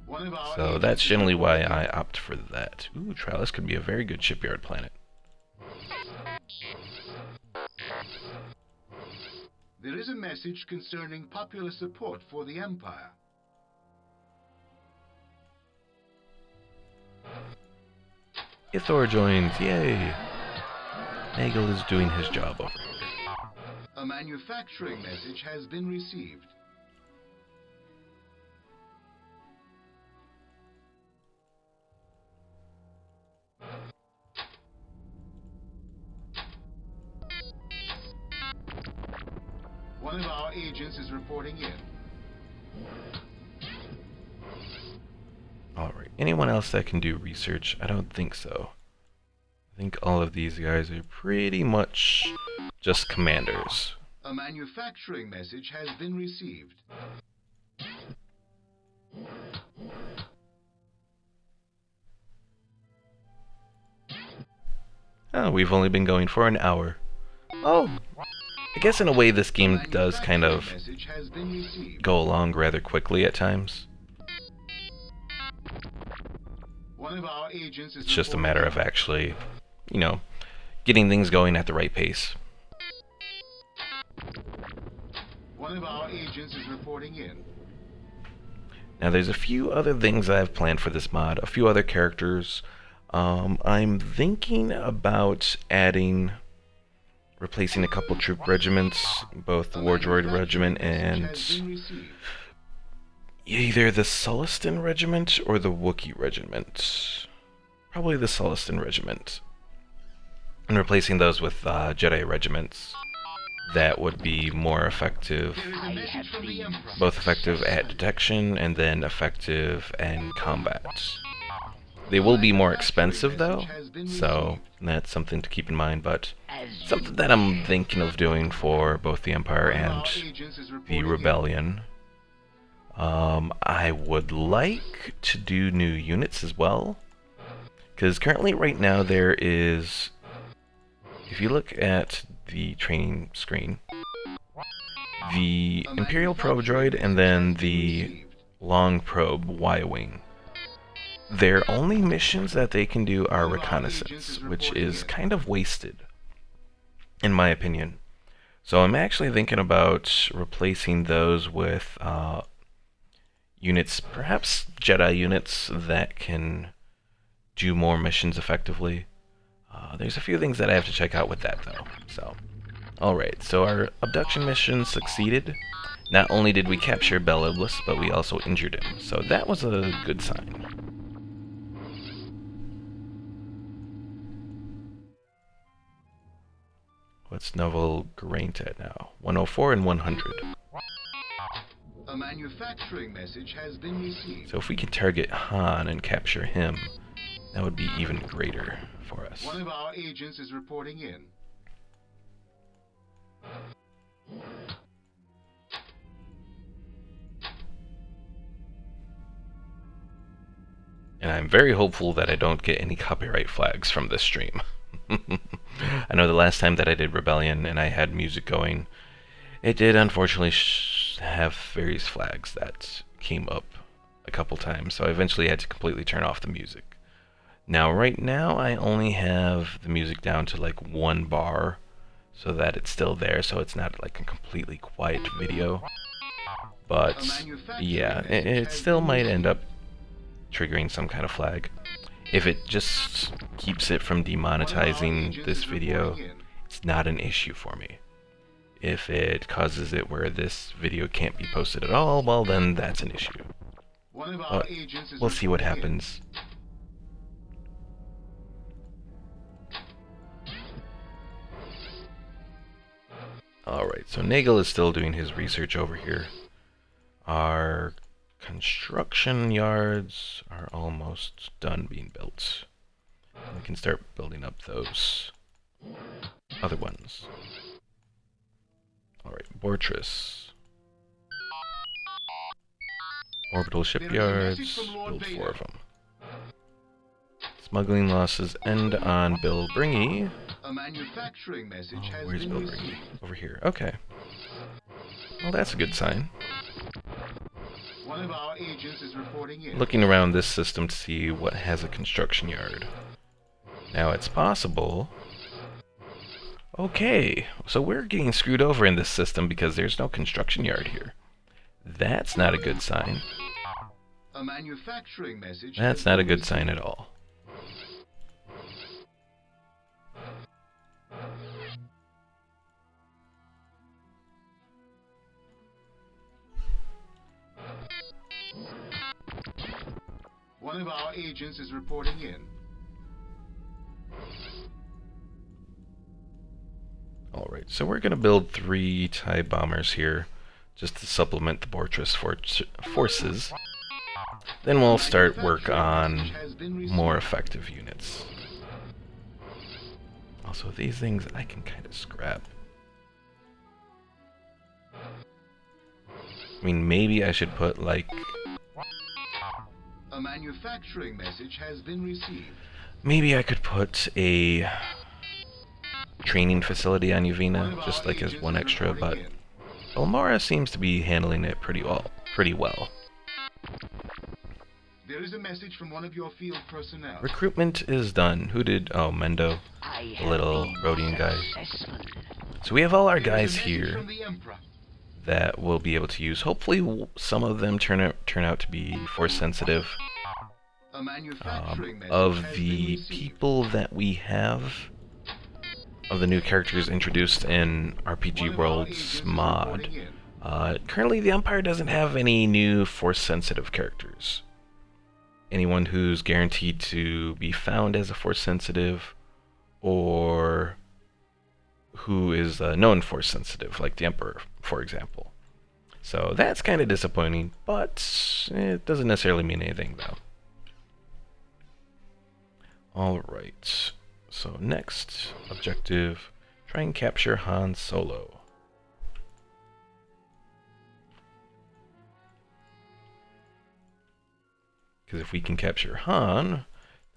Speaker 2: One of our
Speaker 1: So
Speaker 2: agents
Speaker 1: that's
Speaker 2: is
Speaker 1: generally why
Speaker 2: reporting
Speaker 1: I
Speaker 2: in.
Speaker 1: opt for that. Ooh, Trialis could be a very good shipyard planet.
Speaker 2: There is a message concerning popular support for the Empire.
Speaker 1: Ithor joins, yay! Nagel is doing his job over here.
Speaker 2: A manufacturing message has been received. One of our agents is reporting in.
Speaker 1: Alright, anyone else that can do research? I don't think so. I think all of these guys are pretty much just commanders.
Speaker 2: A manufacturing message has been received.
Speaker 1: Oh, we've only been going for an hour. Oh, I guess in a way this game does kind of
Speaker 2: Message has been received.
Speaker 1: go along rather quickly at times.
Speaker 2: One of our agents is
Speaker 1: It's just a
Speaker 2: reporting
Speaker 1: matter
Speaker 2: in.
Speaker 1: of actually, you know, getting things going at the right pace.
Speaker 2: One of our agents is reporting in.
Speaker 1: Now there's a few other things I have planned for this mod, a few other characters. I'm thinking about replacing a couple troop regiments, both the War Droid Regiment and either the Sullustan Regiment or the Wookiee Regiment. Probably the Sullustan Regiment. And replacing those with Jedi regiments that would be more effective,
Speaker 2: There is a message from the Emperor.
Speaker 1: both effective at detection and then effective in combat. They will be more expensive though, so that's something to keep in mind, but something that I'm thinking of doing for both the Empire
Speaker 2: One of our
Speaker 1: and
Speaker 2: agents is
Speaker 1: the
Speaker 2: reporting in.
Speaker 1: Rebellion. I would like to do new units as well, because currently right now there is, if you look at the training screen, the Imperial Probe Droid and then the Long Probe Y-Wing. Their only missions that they can do are reconnaissance, which is kind of wasted, in my opinion. So I'm actually thinking about replacing those with units, perhaps Jedi units that can do more missions effectively. There's a few things that I have to check out with that though. So, alright, so our abduction mission succeeded. Not only did we capture Bel Iblis, but we also injured him, so that was a good sign. What's Novel Geraint at now? 104 and 100.
Speaker 2: A manufacturing message has been received.
Speaker 1: So if we can target Han and capture him, that would be even greater for us.
Speaker 2: One of our agents is reporting in.
Speaker 1: And I'm very hopeful that I don't get any copyright flags from this stream. I know the last time that I did Rebellion and I had music going, it did unfortunately have various flags that came up a couple times, so I eventually had to completely turn off the music. Now right now I only have the music down to like 1 bar so that it's still there, so it's not like a completely quiet video. But yeah, it still might end up triggering some kind of flag. If it just keeps it from demonetizing this video, it's not an issue for me. If it causes it where this video can't be posted at all, well then that's an issue. But we'll see what happens. Alright, so Nagel is still doing his research over here. Our construction yards are almost done being built. We can start building up those other ones. Alright, Fortress. Orbital shipyards, build 4 of them. Smuggling losses end on Bill Bringy.
Speaker 2: A manufacturing message
Speaker 1: Oh,
Speaker 2: has
Speaker 1: where's
Speaker 2: been
Speaker 1: Bill
Speaker 2: received.
Speaker 1: Bringy? Over here. Okay. Well, that's a good sign.
Speaker 2: One of our agents is reporting in.
Speaker 1: Looking around this system to see what has a construction yard. Now, it's possible... Okay, so we're getting screwed over in this system because there's no construction yard here. That's not a good sign.
Speaker 2: A manufacturing message
Speaker 1: That's
Speaker 2: has
Speaker 1: not a
Speaker 2: been
Speaker 1: good sign
Speaker 2: received.
Speaker 1: at all.
Speaker 2: One of our agents is reporting in.
Speaker 1: Alright, so we're going to build 3 TIE bombers here, just to supplement the Fortress forces. Then we'll start work on more effective units. Also, these things I can kind of scrap. I mean, maybe I should put, like...
Speaker 2: A manufacturing message has been received.
Speaker 1: Maybe I could put a training facility on Yuvina, just like as one extra, but Elmora seems to be handling it pretty well.
Speaker 2: There is a message from one of your field personnel.
Speaker 1: Recruitment is done. Who did... Oh, Mendo, the little Rhodian guy. So we have all our guys here that we'll be able to use. Hopefully some of them turn out to be force sensitive.
Speaker 2: A manufacturing message
Speaker 1: Of
Speaker 2: has
Speaker 1: the
Speaker 2: been received.
Speaker 1: people that we have, of the new characters introduced in RPG Worlds mod, currently the Empire doesn't have any new force sensitive characters. Anyone who's guaranteed to be found as a force sensitive, or who is known force sensitive, like the Emperor, for example. So that's kind of disappointing, but it doesn't necessarily mean anything, though. Alright, so next objective, try and capture Han Solo. Because if we can capture Han,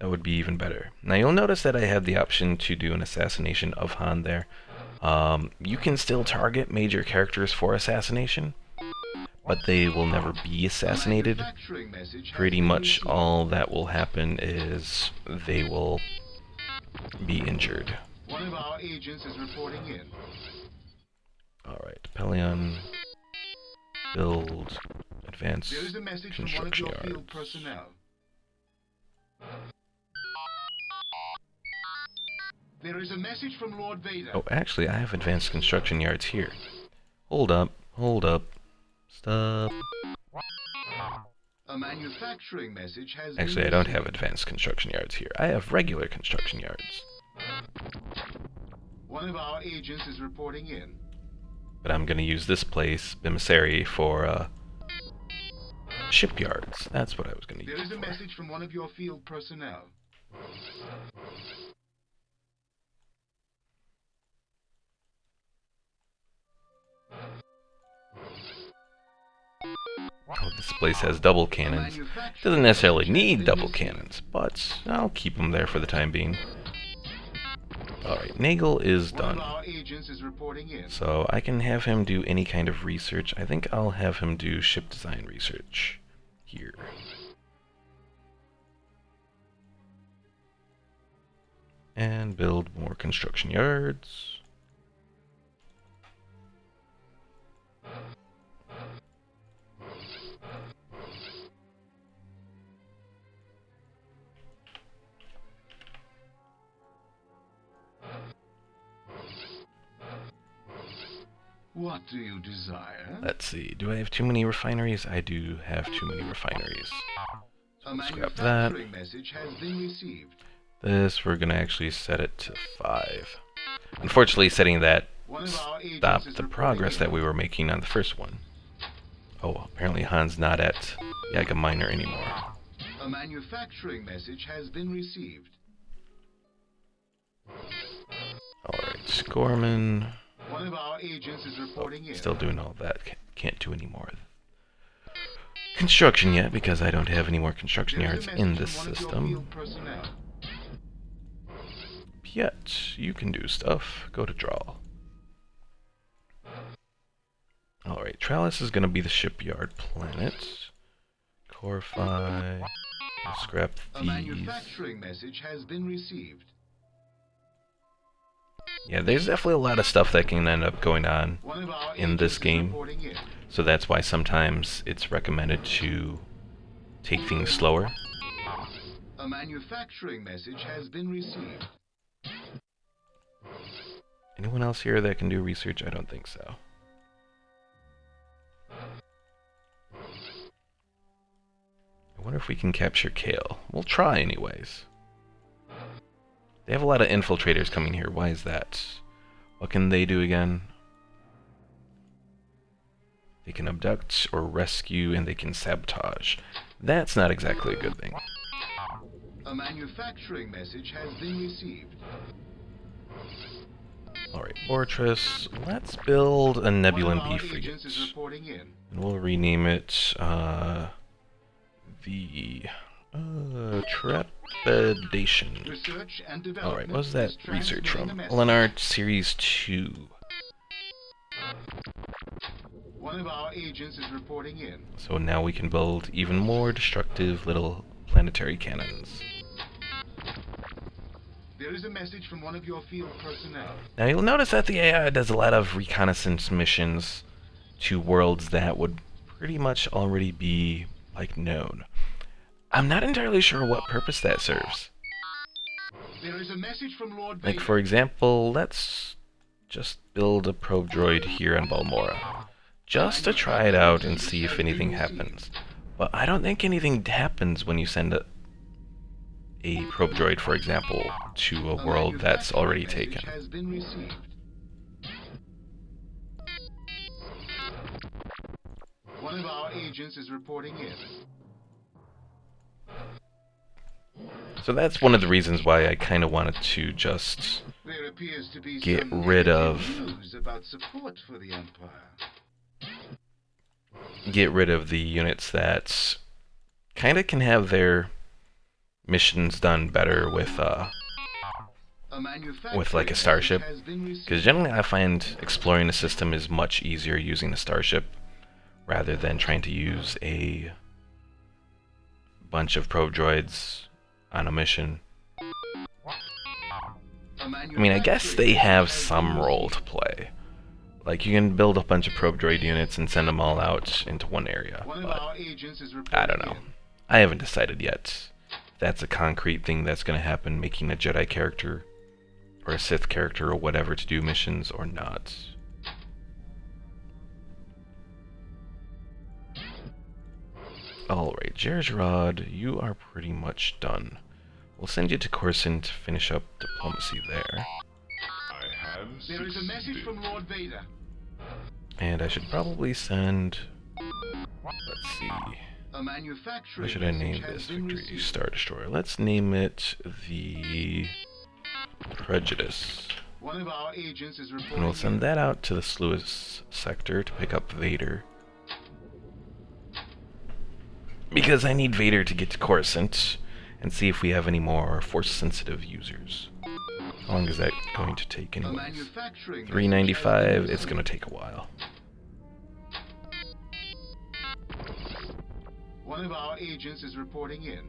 Speaker 1: that would be even better. Now you'll notice that I have the option to do an assassination of Han there. You can still target major characters for assassination, but they will never be assassinated. Pretty much all that will happen is they will be injured.
Speaker 2: One of our agents is reporting in.
Speaker 1: Alright, Pelion, build, advance,
Speaker 2: There is a message from one of
Speaker 1: construction
Speaker 2: your field
Speaker 1: yards.
Speaker 2: personnel. There is a message from Lord Vader.
Speaker 1: Oh, actually, I have advanced construction yards here. Hold up, stop.
Speaker 2: A manufacturing message has
Speaker 1: Actually, I
Speaker 2: been
Speaker 1: don't
Speaker 2: received.
Speaker 1: have advanced construction yards here. I have regular construction yards.
Speaker 2: One of our agents is reporting in.
Speaker 1: But I'm going to use this place, Bimisari, for Shipyards. That's what I was going to
Speaker 2: There
Speaker 1: use
Speaker 2: is
Speaker 1: it
Speaker 2: a
Speaker 1: for.
Speaker 2: message from one of your field personnel.
Speaker 1: Oh, this place has double cannons. Doesn't necessarily need double cannons, but I'll keep them there for the time being. Alright, Nagel is
Speaker 2: One of
Speaker 1: done.
Speaker 2: our agents is reporting in.
Speaker 1: So I can have him do any kind of research. I think I'll have him do ship design research here. And build more construction yards.
Speaker 2: What do you desire?
Speaker 1: Let's see, do I have too many refineries? I do have too many refineries.
Speaker 2: A
Speaker 1: Scrap that.
Speaker 2: manufacturing message has been received.
Speaker 1: This, we're going to actually set it to 5. Unfortunately, setting that
Speaker 2: One of our agents
Speaker 1: stopped
Speaker 2: is
Speaker 1: the
Speaker 2: reporting
Speaker 1: progress
Speaker 2: in.
Speaker 1: that we were making on the first one. Oh, apparently Han's not at Yaga Minor anymore.
Speaker 2: A manufacturing message has been received.
Speaker 1: Alright, Gorman.
Speaker 2: One of our agents is reporting in.
Speaker 1: Still doing all that. Can't do any more construction yet because I don't have any more construction
Speaker 2: There is
Speaker 1: yards
Speaker 2: a
Speaker 1: in
Speaker 2: message
Speaker 1: this
Speaker 2: from one of your
Speaker 1: system.
Speaker 2: field personnel.
Speaker 1: yet. You can do stuff. Go to draw. Alright, Trellis is going to be the shipyard planet. Corify. Scrap
Speaker 2: A
Speaker 1: these.
Speaker 2: manufacturing message has been received.
Speaker 1: Yeah, there's definitely a lot of stuff that can end up going on
Speaker 2: One of our
Speaker 1: in this
Speaker 2: agents is
Speaker 1: game.
Speaker 2: reporting in.
Speaker 1: So that's why sometimes it's recommended to take things slower.
Speaker 2: A manufacturing message has been received.
Speaker 1: Anyone else here that can do research? I don't think so. I wonder if we can capture Kale. We'll try anyways. They have a lot of infiltrators coming here. Why is that? What can they do again? They can abduct or rescue, and they can sabotage. That's not exactly a good thing.
Speaker 2: A manufacturing message has been received.
Speaker 1: Alright, Fortress. Let's build a Nebulan
Speaker 2: One of
Speaker 1: B
Speaker 2: our
Speaker 1: frigate.
Speaker 2: agents is reporting in.
Speaker 1: And we'll rename it, the Trepidation.
Speaker 2: Research and development.
Speaker 1: Alright, what was that
Speaker 2: is
Speaker 1: research from?
Speaker 2: transmitting the message.
Speaker 1: Leonard Series 2.
Speaker 2: One of our agents is reporting in.
Speaker 1: So now we can build even more destructive little planetary cannons.
Speaker 2: There is a message from one of your field personnel.
Speaker 1: Now you'll notice that the AI does a lot of reconnaissance missions to worlds that would pretty much already be, like, known. I'm not entirely sure what purpose that serves.
Speaker 2: There is a message from Lord
Speaker 1: Like,
Speaker 2: Vader.
Speaker 1: for example, let's just build a probe droid here on Balmora. Just to try it out and see if anything happens. But I don't think anything happens when you send a probe droid, for example, to a world that's already
Speaker 2: manufacturing
Speaker 1: taken.
Speaker 2: message has been received. One of our agents is reporting in.
Speaker 1: So that's one of the reasons why I kind of wanted to just
Speaker 2: There appears to be
Speaker 1: get
Speaker 2: some
Speaker 1: rid
Speaker 2: negative
Speaker 1: of
Speaker 2: news about support for the Empire.
Speaker 1: the units that kind of can have their missions done better with
Speaker 2: A
Speaker 1: like a
Speaker 2: manufacturing
Speaker 1: starship.
Speaker 2: message has been
Speaker 1: Because
Speaker 2: received.
Speaker 1: generally I find exploring the system is much easier using a starship rather than trying to use a bunch of probe droids on a mission.
Speaker 2: A
Speaker 1: I mean, I guess they have some role to play. Like, you can build a bunch of probe droid units and send them all out into one area,
Speaker 2: One of
Speaker 1: but
Speaker 2: our agents is reporting
Speaker 1: I don't know. I haven't decided yet if that's a concrete thing that's going to happen, making a Jedi character or a Sith character or whatever to do missions or not. Alright, Jerjerrod, you are pretty much done. We'll send you to Coruscant to finish up diplomacy there.
Speaker 2: There is a message from Lord Vader.
Speaker 1: And I should probably send... Let's see.
Speaker 2: A manufacturing
Speaker 1: What should I
Speaker 2: message
Speaker 1: name
Speaker 2: has
Speaker 1: this
Speaker 2: been
Speaker 1: Victory
Speaker 2: received.
Speaker 1: Star Destroyer? Let's name it the Prejudice.
Speaker 2: One of our agents is reporting
Speaker 1: And we'll send
Speaker 2: in.
Speaker 1: that out to the Sluice sector to pick up Vader. Because I need Vader to get to Coruscant and see if we have any more Force-sensitive users. How long is that going to take
Speaker 2: A
Speaker 1: anyways?
Speaker 2: manufacturing message has
Speaker 1: 395,
Speaker 2: been
Speaker 1: it's going to
Speaker 2: received.
Speaker 1: take a while.
Speaker 2: One of our agents is reporting in.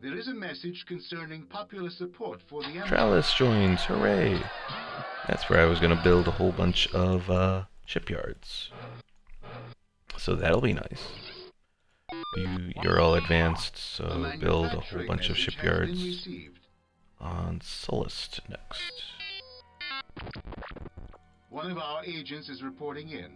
Speaker 2: There is a message concerning popular support for the Empire.
Speaker 1: Trellis joins, hooray! That's where I was going to build a whole bunch of shipyards. So that'll be nice. You're all advanced, so build a whole bunch of shipyards on Sullust next.
Speaker 2: One of our agents is reporting in.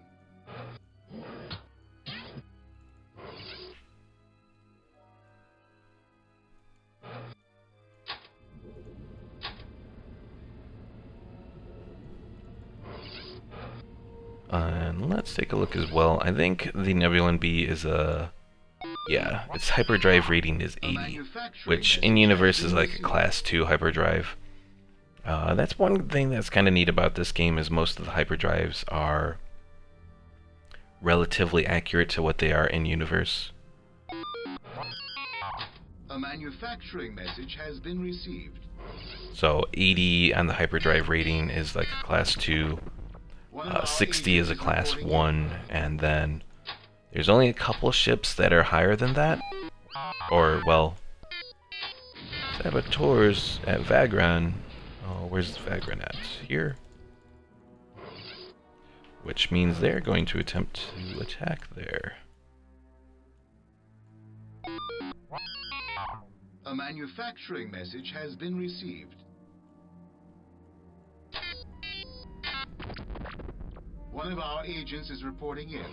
Speaker 1: And let's take a look as well. I think the Nebulan B is a... Yeah, its hyperdrive rating is 80, which in universe is like a class 2 hyperdrive. That's one thing that's kind of neat about this game is most of the hyperdrives are relatively accurate to what they are in universe.
Speaker 2: A manufacturing message has been received.
Speaker 1: So 80 on the hyperdrive rating is like a class 2, 60 is a class 1, and then there's only a couple ships that are higher than that. Or, well, saboteurs at Vagran. Oh, where's Vagran at? Here. Which means they're going to attempt to attack there.
Speaker 2: A manufacturing message has been received. One of our agents is reporting in.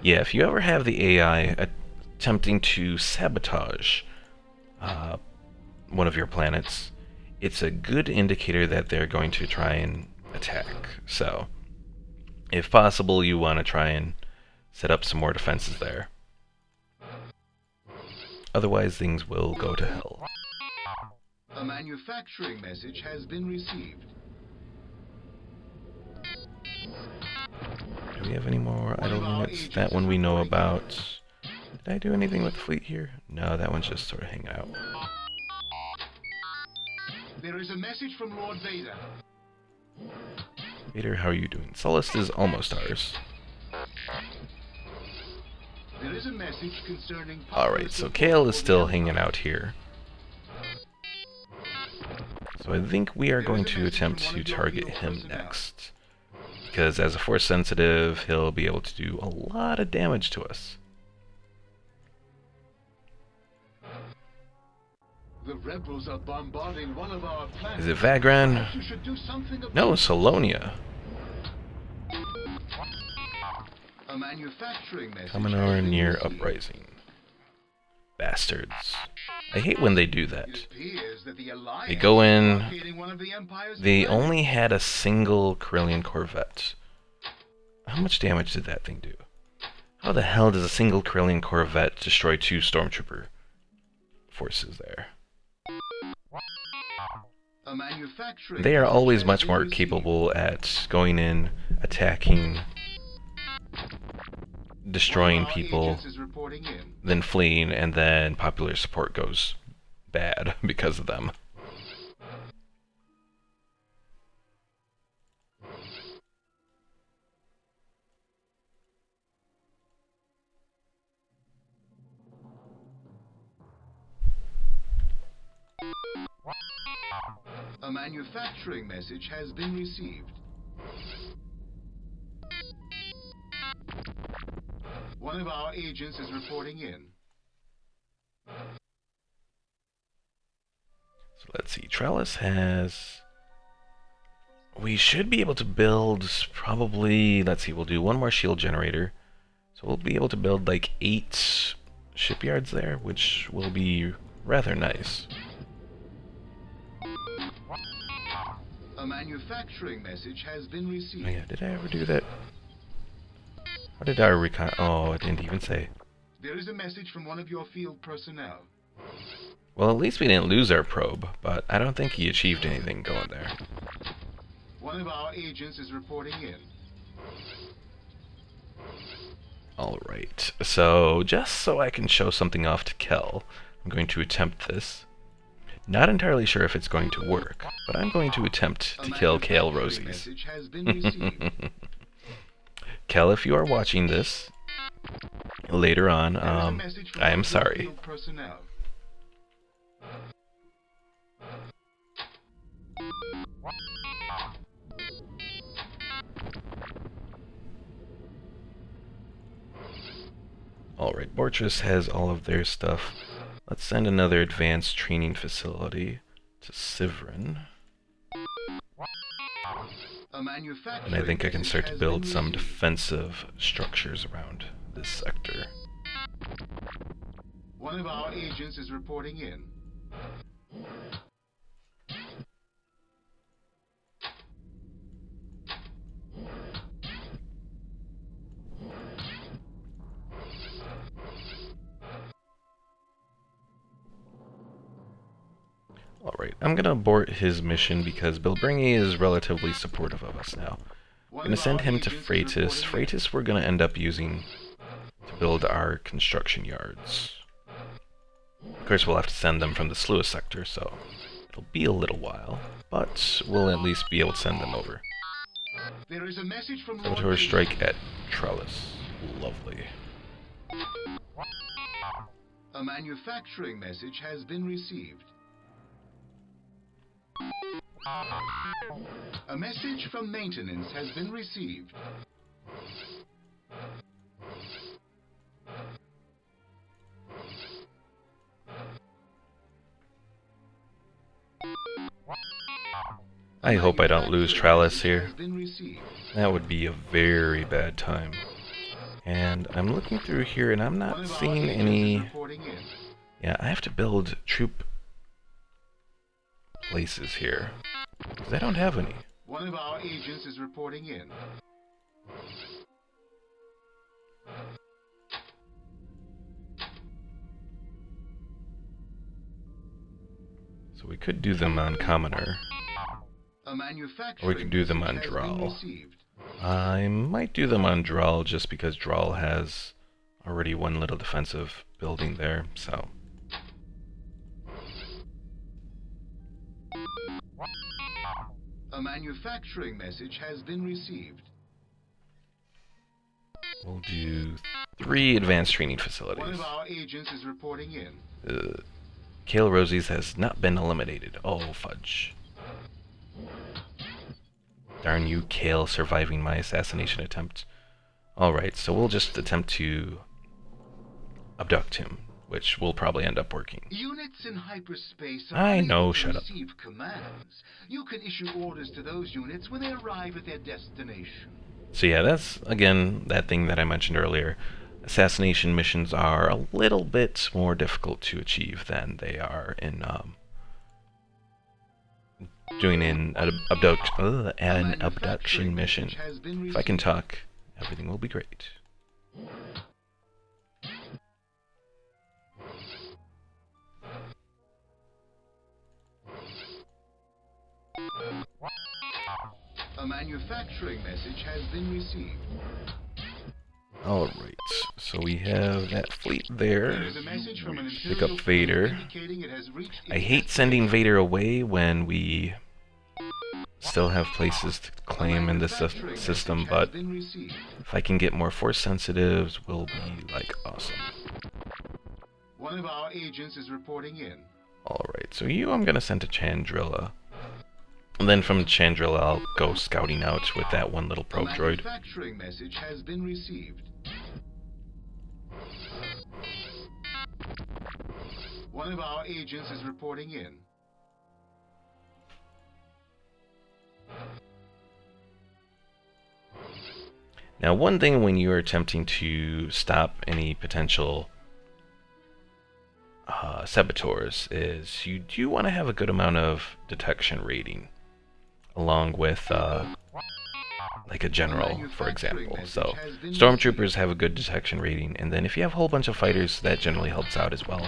Speaker 1: Yeah, if you ever have the AI attempting to sabotage one of your planets, it's a good indicator that they're going to try and attack. So, if possible, you want to try and set up some more defenses there. Otherwise, things will go to hell.
Speaker 2: A manufacturing message has been received.
Speaker 1: Do we have any more idle units? That one we know about. Did I do anything with the fleet here? No, that one's just sort of hanging out.
Speaker 2: There is a message from Lord Vader.
Speaker 1: Vader, how are you doing? Sullust is almost ours.
Speaker 2: There is a message concerning.
Speaker 1: Alright, so Kale is still hanging out here. So I think we are going to attempt to target him next. Because as a force sensitive, he'll be able to do a lot of damage to us.
Speaker 2: The rebels are bombarding one of our planets.
Speaker 1: Is it Vagran?
Speaker 2: You should do something about
Speaker 1: No, Solonia.
Speaker 2: A manufacturing message
Speaker 1: Coming
Speaker 2: has
Speaker 1: over
Speaker 2: been
Speaker 1: near
Speaker 2: received.
Speaker 1: Uprising. Bastards. I hate when they do that.
Speaker 2: It appears that the Alliance
Speaker 1: They go in.
Speaker 2: is blockading one of the Empire's
Speaker 1: They
Speaker 2: planets.
Speaker 1: only had a single Corellian Corvette. How much damage did that thing do? How the hell does a single Corellian Corvette destroy 2 Stormtrooper forces there?
Speaker 2: A manufacturing
Speaker 1: They are
Speaker 2: message
Speaker 1: always
Speaker 2: has
Speaker 1: much
Speaker 2: been
Speaker 1: more
Speaker 2: received.
Speaker 1: capable at going in, attacking, destroying
Speaker 2: One of our
Speaker 1: people,
Speaker 2: agents is reporting in.
Speaker 1: then fleeing, and then popular support goes bad because of them.
Speaker 2: A manufacturing message has been received. One of our agents is reporting in.
Speaker 1: So let's see, Trellis has... We should be able to build probably... Let's see, we'll do one more shield generator. So we'll be able to build like 8 shipyards there, which will be rather nice.
Speaker 2: A manufacturing message has been received.
Speaker 1: Oh yeah, did I ever do that? How did I recon... Oh, it didn't even say.
Speaker 2: There is a message from one of your field personnel.
Speaker 1: Well, at least we didn't lose our probe, but I don't think he achieved anything going there.
Speaker 2: One of our agents is reporting in.
Speaker 1: Alright, so just so I can show something off to Kel, I'm going to attempt this. Not entirely sure if it's going to work, but I'm going to attempt to kill Kale
Speaker 2: manufacturing
Speaker 1: Rosies.
Speaker 2: message has been received.
Speaker 1: Kel, if you are watching this later on,
Speaker 2: There is a message from
Speaker 1: I
Speaker 2: one
Speaker 1: am
Speaker 2: of your
Speaker 1: sorry.
Speaker 2: field personnel.
Speaker 1: Alright, Bortress has all of their stuff. Let's send another advanced training facility to Sivrin.
Speaker 2: A manufacturing
Speaker 1: And I think I can
Speaker 2: message
Speaker 1: start to
Speaker 2: has
Speaker 1: build
Speaker 2: been
Speaker 1: some
Speaker 2: received.
Speaker 1: defensive structures around this sector.
Speaker 2: One of our agents is reporting in.
Speaker 1: Alright, I'm gonna abort his mission because Bilbringi is relatively supportive of us now. Gonna send him to Freitas. Freitas we're gonna end up using to build our construction yards. Of course, we'll have to send them from the Sluice sector, so it'll be a little while, but we'll at least be able to send them over.
Speaker 2: There is a message from
Speaker 1: Saboteur strike at Trellis. Lovely.
Speaker 2: A manufacturing message has been received. A message from maintenance has been received.
Speaker 1: I hope I don't lose Trellis here. That would be a very bad time. And I'm looking through here and I'm not seeing any... Yeah, I have to build troop places here, because I don't have any.
Speaker 2: One of our agents is reporting in.
Speaker 1: So we could do them on Commoner,
Speaker 2: A manufacturing
Speaker 1: or we could do them on
Speaker 2: message has been
Speaker 1: Drawl.
Speaker 2: received.
Speaker 1: I might do them on Drawl just because Drawl has already one little defensive building there, so...
Speaker 2: A manufacturing message has been received.
Speaker 1: We'll do 3 advanced training
Speaker 2: One
Speaker 1: facilities.
Speaker 2: of our agents is reporting in.
Speaker 1: Kale Rosie's has not been eliminated. Oh, fudge. Darn you, Kale, surviving my assassination attempt. Alright, so we'll just attempt to abduct him, which will probably end up working.
Speaker 2: Units in hyperspace are
Speaker 1: I know,
Speaker 2: unable to
Speaker 1: shut up.
Speaker 2: receive commands. You can issue orders to those units when they arrive at their destination.
Speaker 1: So yeah, that's, again, that thing that I mentioned earlier. Assassination missions are a little bit more difficult to achieve than they are in doing an abduction mission. If I can talk, everything will be great.
Speaker 2: A manufacturing message has been received.
Speaker 1: Alright, so we have that fleet there.
Speaker 2: There is a message from an
Speaker 1: Pick
Speaker 2: Imperial
Speaker 1: up
Speaker 2: fleet
Speaker 1: Vader.
Speaker 2: indicating it has reached
Speaker 1: I
Speaker 2: its
Speaker 1: hate sending
Speaker 2: destination.
Speaker 1: Vader away when we still have places to claim in this system, but if I can get more force sensitives, will be, like, awesome.
Speaker 2: One of our agents is reporting in.
Speaker 1: Alright, so you I'm gonna send to Chandrilla. And then from Chandrilla I'll go scouting out with that one little probe
Speaker 2: A
Speaker 1: droid.
Speaker 2: manufacturing message has been received. One of our agents is reporting in.
Speaker 1: Now one thing when you are attempting to stop any potential saboteurs is you do want to have a good amount of detection rating, along with like a general, for example. So stormtroopers have a good detection rating, and then if you have a whole bunch of fighters, that generally helps out as well.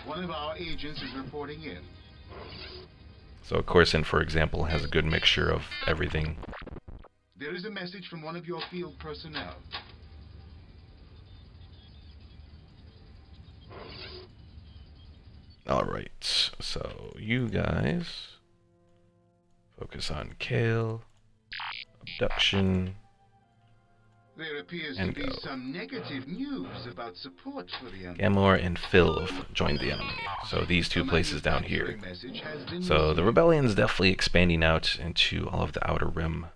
Speaker 2: One of our agents is reporting in.
Speaker 1: So Coruscant, for example, has a good mixture of everything.
Speaker 2: There is a message from one of your field personnel.
Speaker 1: Alright, so you guys focus on Kale, abduction,
Speaker 2: There appears
Speaker 1: And
Speaker 2: to be
Speaker 1: go.
Speaker 2: some negative news about support for the enemy.
Speaker 1: Gamor and Philv joined the enemy. So these two
Speaker 2: A
Speaker 1: places down here.
Speaker 2: manufacturing message has been
Speaker 1: So the
Speaker 2: received.
Speaker 1: rebellion's definitely expanding out into all of the Outer Rim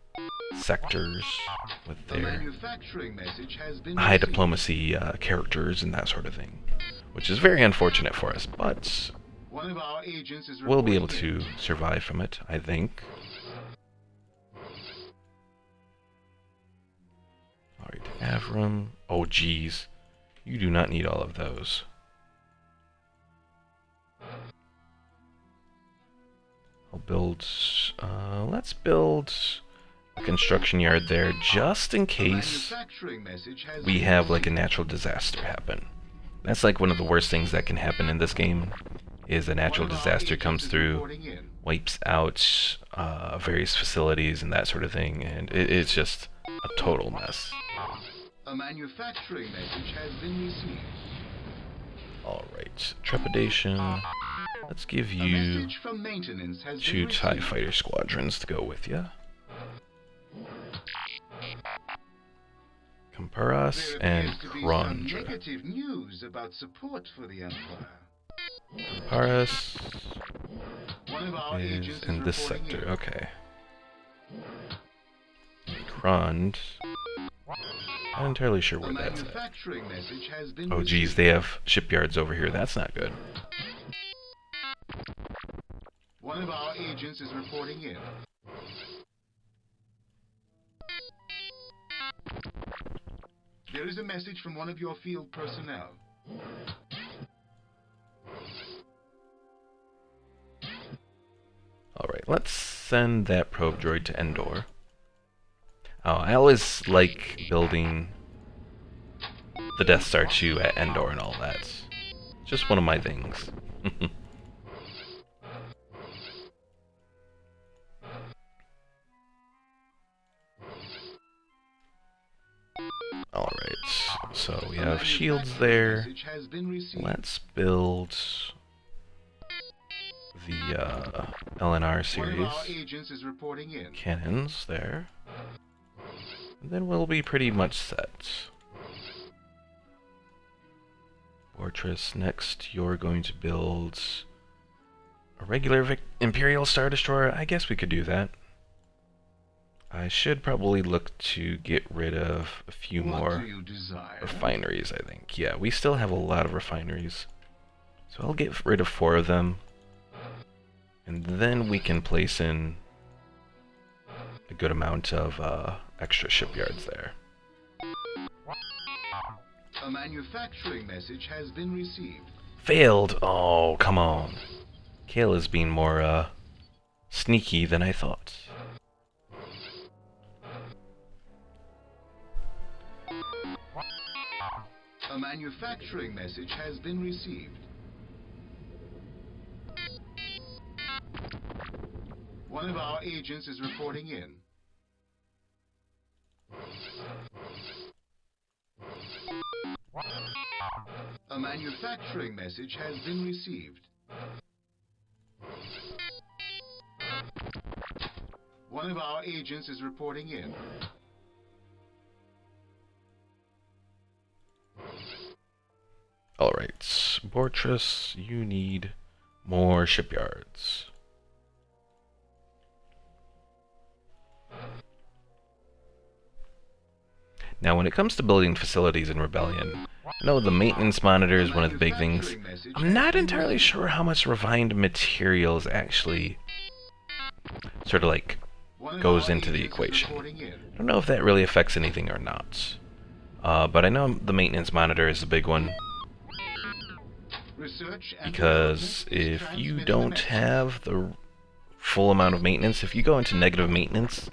Speaker 1: sectors with
Speaker 2: A
Speaker 1: their
Speaker 2: manufacturing message has been
Speaker 1: high
Speaker 2: received.
Speaker 1: diplomacy characters and that sort of thing, which is very unfortunate for us, but
Speaker 2: One of our agents is
Speaker 1: we'll be able
Speaker 2: reporting
Speaker 1: to survive from it, I think. Alright, Avram. Oh, geez. You do not need all of those. I'll build... let's build a construction yard there, just in
Speaker 2: in. A
Speaker 1: case
Speaker 2: manufacturing message has
Speaker 1: we
Speaker 2: been
Speaker 1: have, like, a
Speaker 2: received.
Speaker 1: natural disaster happen. That's, like, one of the worst things that can happen in this game, is a natural disaster comes through, wipes out various facilities and that sort of thing, and it's just a total mess.
Speaker 2: A manufacturing message has been received.
Speaker 1: Alright, trepidation. Let's give
Speaker 2: A
Speaker 1: you
Speaker 2: message from maintenance has
Speaker 1: 2
Speaker 2: been
Speaker 1: TIE
Speaker 2: received.
Speaker 1: fighter squadrons to go with you. Comparas
Speaker 2: There
Speaker 1: and
Speaker 2: appears to be some
Speaker 1: Grandra.
Speaker 2: negative news about support for the Empire.
Speaker 1: Comparas
Speaker 2: One of our
Speaker 1: is
Speaker 2: agents is
Speaker 1: in this
Speaker 2: reporting
Speaker 1: sector,
Speaker 2: in.
Speaker 1: okay. Grand. Not entirely sure
Speaker 2: A
Speaker 1: where that's at.
Speaker 2: manufacturing message has been
Speaker 1: Oh geez,
Speaker 2: received.
Speaker 1: they have shipyards over here. That's not good.
Speaker 2: One of our agents is reporting in. There is a message from one of your field personnel.
Speaker 1: Alright, let's send that probe droid to Endor. Oh, I always like building the Death Star 2 at Endor and all that. Just one of my things. Alright, so we have shields there.
Speaker 2: Message has been received.
Speaker 1: Let's build the LNR
Speaker 2: One of our
Speaker 1: series.
Speaker 2: agents is reporting in.
Speaker 1: Cannons there. And then we'll be pretty much set. Fortress, next you're going to build a regular Imperial Star Destroyer. I guess we could do that. I should probably look to get rid of a few
Speaker 2: What
Speaker 1: more
Speaker 2: do you desire?
Speaker 1: refineries, I think. Yeah, we still have a lot of refineries. So I'll get rid of 4 of them. And then we can place in a good amount of extra shipyards there.
Speaker 2: A manufacturing message has been received.
Speaker 1: Failed! Oh, come on. Kale is being more sneaky than I thought.
Speaker 2: A manufacturing message has been received. One of our agents is reporting in. A manufacturing message has been received. One of our agents is reporting in.
Speaker 1: Alright, Fortress, you need more shipyards. Now, when it comes to building facilities in Rebellion, I know the maintenance monitor is one of the big things. I'm not entirely sure how much refined materials actually sort of like goes into the equation. I don't know if that really affects anything or not. But I know the maintenance monitor is a big one, because if you don't have the full amount of maintenance, if you go into negative maintenance,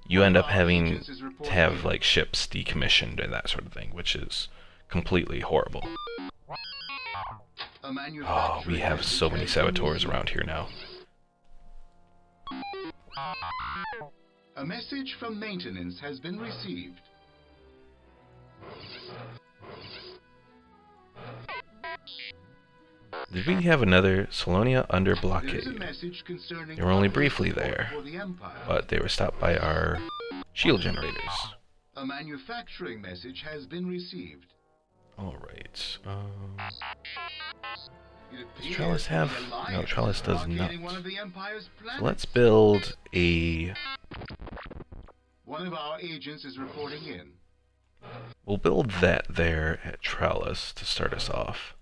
Speaker 1: you end up having to have like ships decommissioned and that sort of thing, which is completely horrible. Oh, we have so many saboteurs around here now.
Speaker 2: A message from maintenance has been received.
Speaker 1: Did we have another Salonia under
Speaker 2: There is a
Speaker 1: blockade?
Speaker 2: message concerning
Speaker 1: They were only
Speaker 2: public
Speaker 1: briefly
Speaker 2: support
Speaker 1: there,
Speaker 2: for the Empire.
Speaker 1: but they were stopped by our shield generators.
Speaker 2: A manufacturing message has been received.
Speaker 1: Alright,
Speaker 2: It
Speaker 1: does
Speaker 2: appears
Speaker 1: Trellis have...
Speaker 2: the
Speaker 1: No,
Speaker 2: Alliance
Speaker 1: Trellis
Speaker 2: is
Speaker 1: does not.
Speaker 2: blockading one of the Empire's
Speaker 1: So
Speaker 2: planets.
Speaker 1: let's build a...
Speaker 2: One of our agents is reporting in.
Speaker 1: We'll build that there at Trellis to start us off.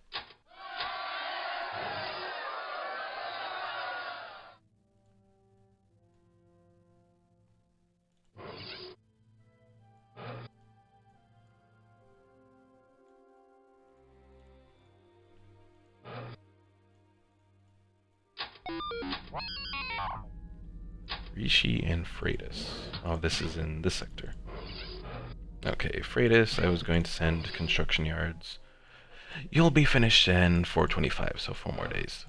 Speaker 1: Rishi and Freitas. Oh, this is in this sector. Okay, Freitas, I was going to send construction yards. You'll be finished in 425, so 4 more days.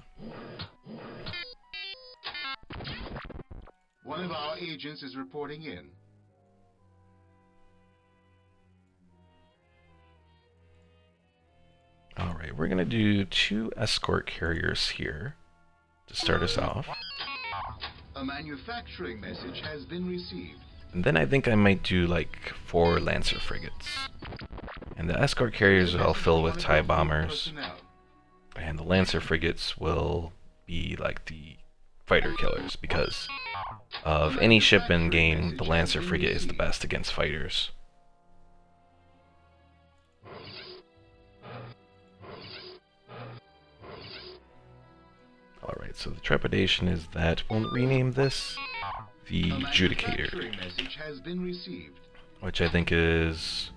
Speaker 2: One of our agents is reporting in.
Speaker 1: Alright, we're gonna do 2 escort carriers here to start us off.
Speaker 2: A manufacturing message has been received.
Speaker 1: And then I think I might do like 4 Lancer frigates. And the escort carriers I'll fill with TIE bombers. And the Lancer frigates will be like the fighter killers, because of any ship in game, the Lancer frigate is the best against fighters. Alright, so the trepidation is that. We'll rename this the Judicator, which I think is...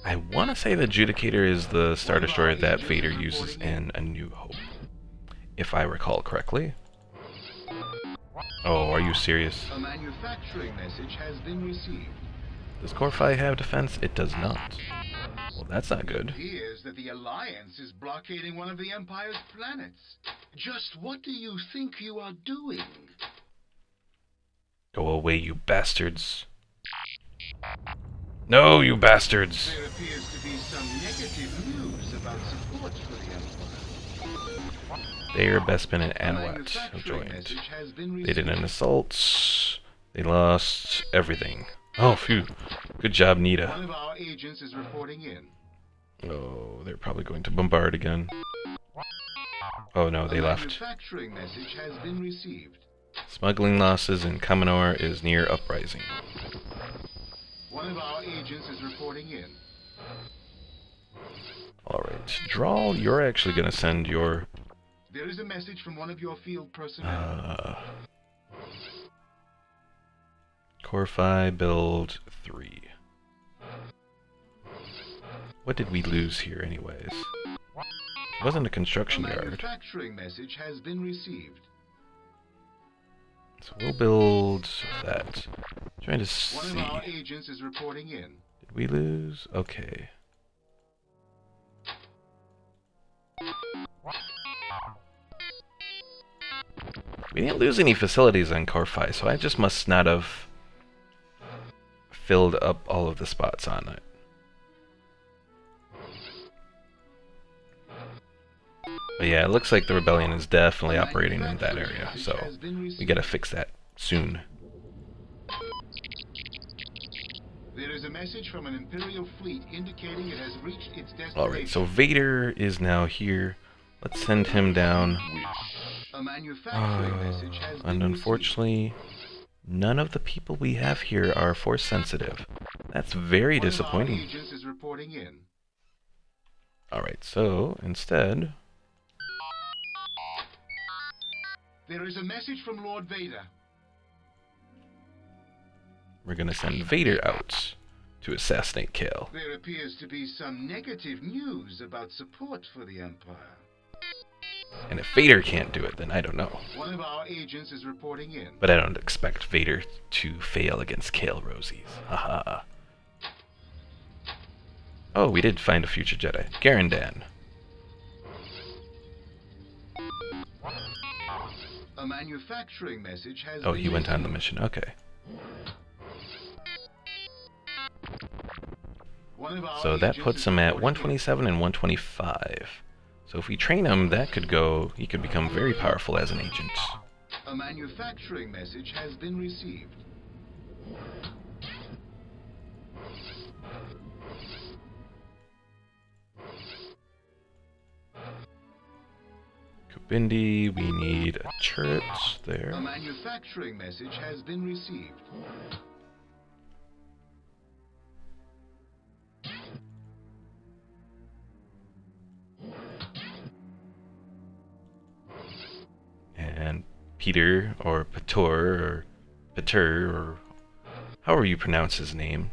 Speaker 1: I want to say the Judicator is the Star Destroyer that Vader uses in A New Hope, if I recall correctly. Oh, are you serious?
Speaker 2: A manufacturing message has been received.
Speaker 1: Does Corfi have defense? It does not. Well, that's not good.
Speaker 2: It appears that the Alliance is blockading one of the Empire's planets. Just what do you think you are doing?
Speaker 1: Go away, you bastards. No, you bastards!
Speaker 2: There appears to be some negative news about support for the Empire.
Speaker 1: Their Bespin and Anwat have joined. They did an assault. They lost everything. Oh, phew. Good job, Nita.
Speaker 2: One of our agents is reporting in.
Speaker 1: Oh, they're probably going to bombard again. Oh no, they left.
Speaker 2: Manufacturing message has been received.
Speaker 1: Smuggling losses in Kaminor is near uprising.
Speaker 2: One of our agents is reporting in.
Speaker 1: Alright, Drawl, you're actually going to send your...
Speaker 2: There is a message from one of your field personnel.
Speaker 1: Corfi build 3. What did we lose here anyways? It wasn't a construction yard.
Speaker 2: Manufacturing message has been received.
Speaker 1: So we'll build that. Trying to see.
Speaker 2: One of our agents is reporting in.
Speaker 1: Did we lose? Okay. We didn't lose any facilities on Corfi, so I just must not have filled up all of the spots on it. But yeah, it looks like the rebellion is definitely operating in that area, so we gotta fix that soon.
Speaker 2: There is a message from an Imperial fleet indicating it has reached its destination.
Speaker 1: Alright, so Vader is now here. Let's send him down.
Speaker 2: A manufacturing message has been
Speaker 1: And unfortunately, none of the people we have here are force sensitive. That's very disappointing.
Speaker 2: One of our agents is reporting in.
Speaker 1: Alright, so instead...
Speaker 2: There is a message from Lord Vader.
Speaker 1: we're gonna send Vader out to assassinate Kale.
Speaker 2: There appears to be some negative news about support for the Empire.
Speaker 1: And if Vader can't do it, then I don't know.
Speaker 2: One of our agents is reporting in.
Speaker 1: But I don't expect Vader to fail against Kale Rosies. Haha. Oh, we did find a future Jedi. Garandan.
Speaker 2: A manufacturing message has
Speaker 1: Oh,
Speaker 2: been
Speaker 1: he went on the
Speaker 2: received.
Speaker 1: mission. Okay.
Speaker 2: One of our
Speaker 1: So that
Speaker 2: agents
Speaker 1: puts
Speaker 2: is
Speaker 1: him at
Speaker 2: reporting in.
Speaker 1: 127 and 125. So if we train him, that could go... He could become very powerful as an agent.
Speaker 2: A manufacturing message has been received.
Speaker 1: Kubindi, we need a turret
Speaker 2: A
Speaker 1: there.
Speaker 2: manufacturing message has been received.
Speaker 1: And Peter, or Peter, or however you pronounce his name.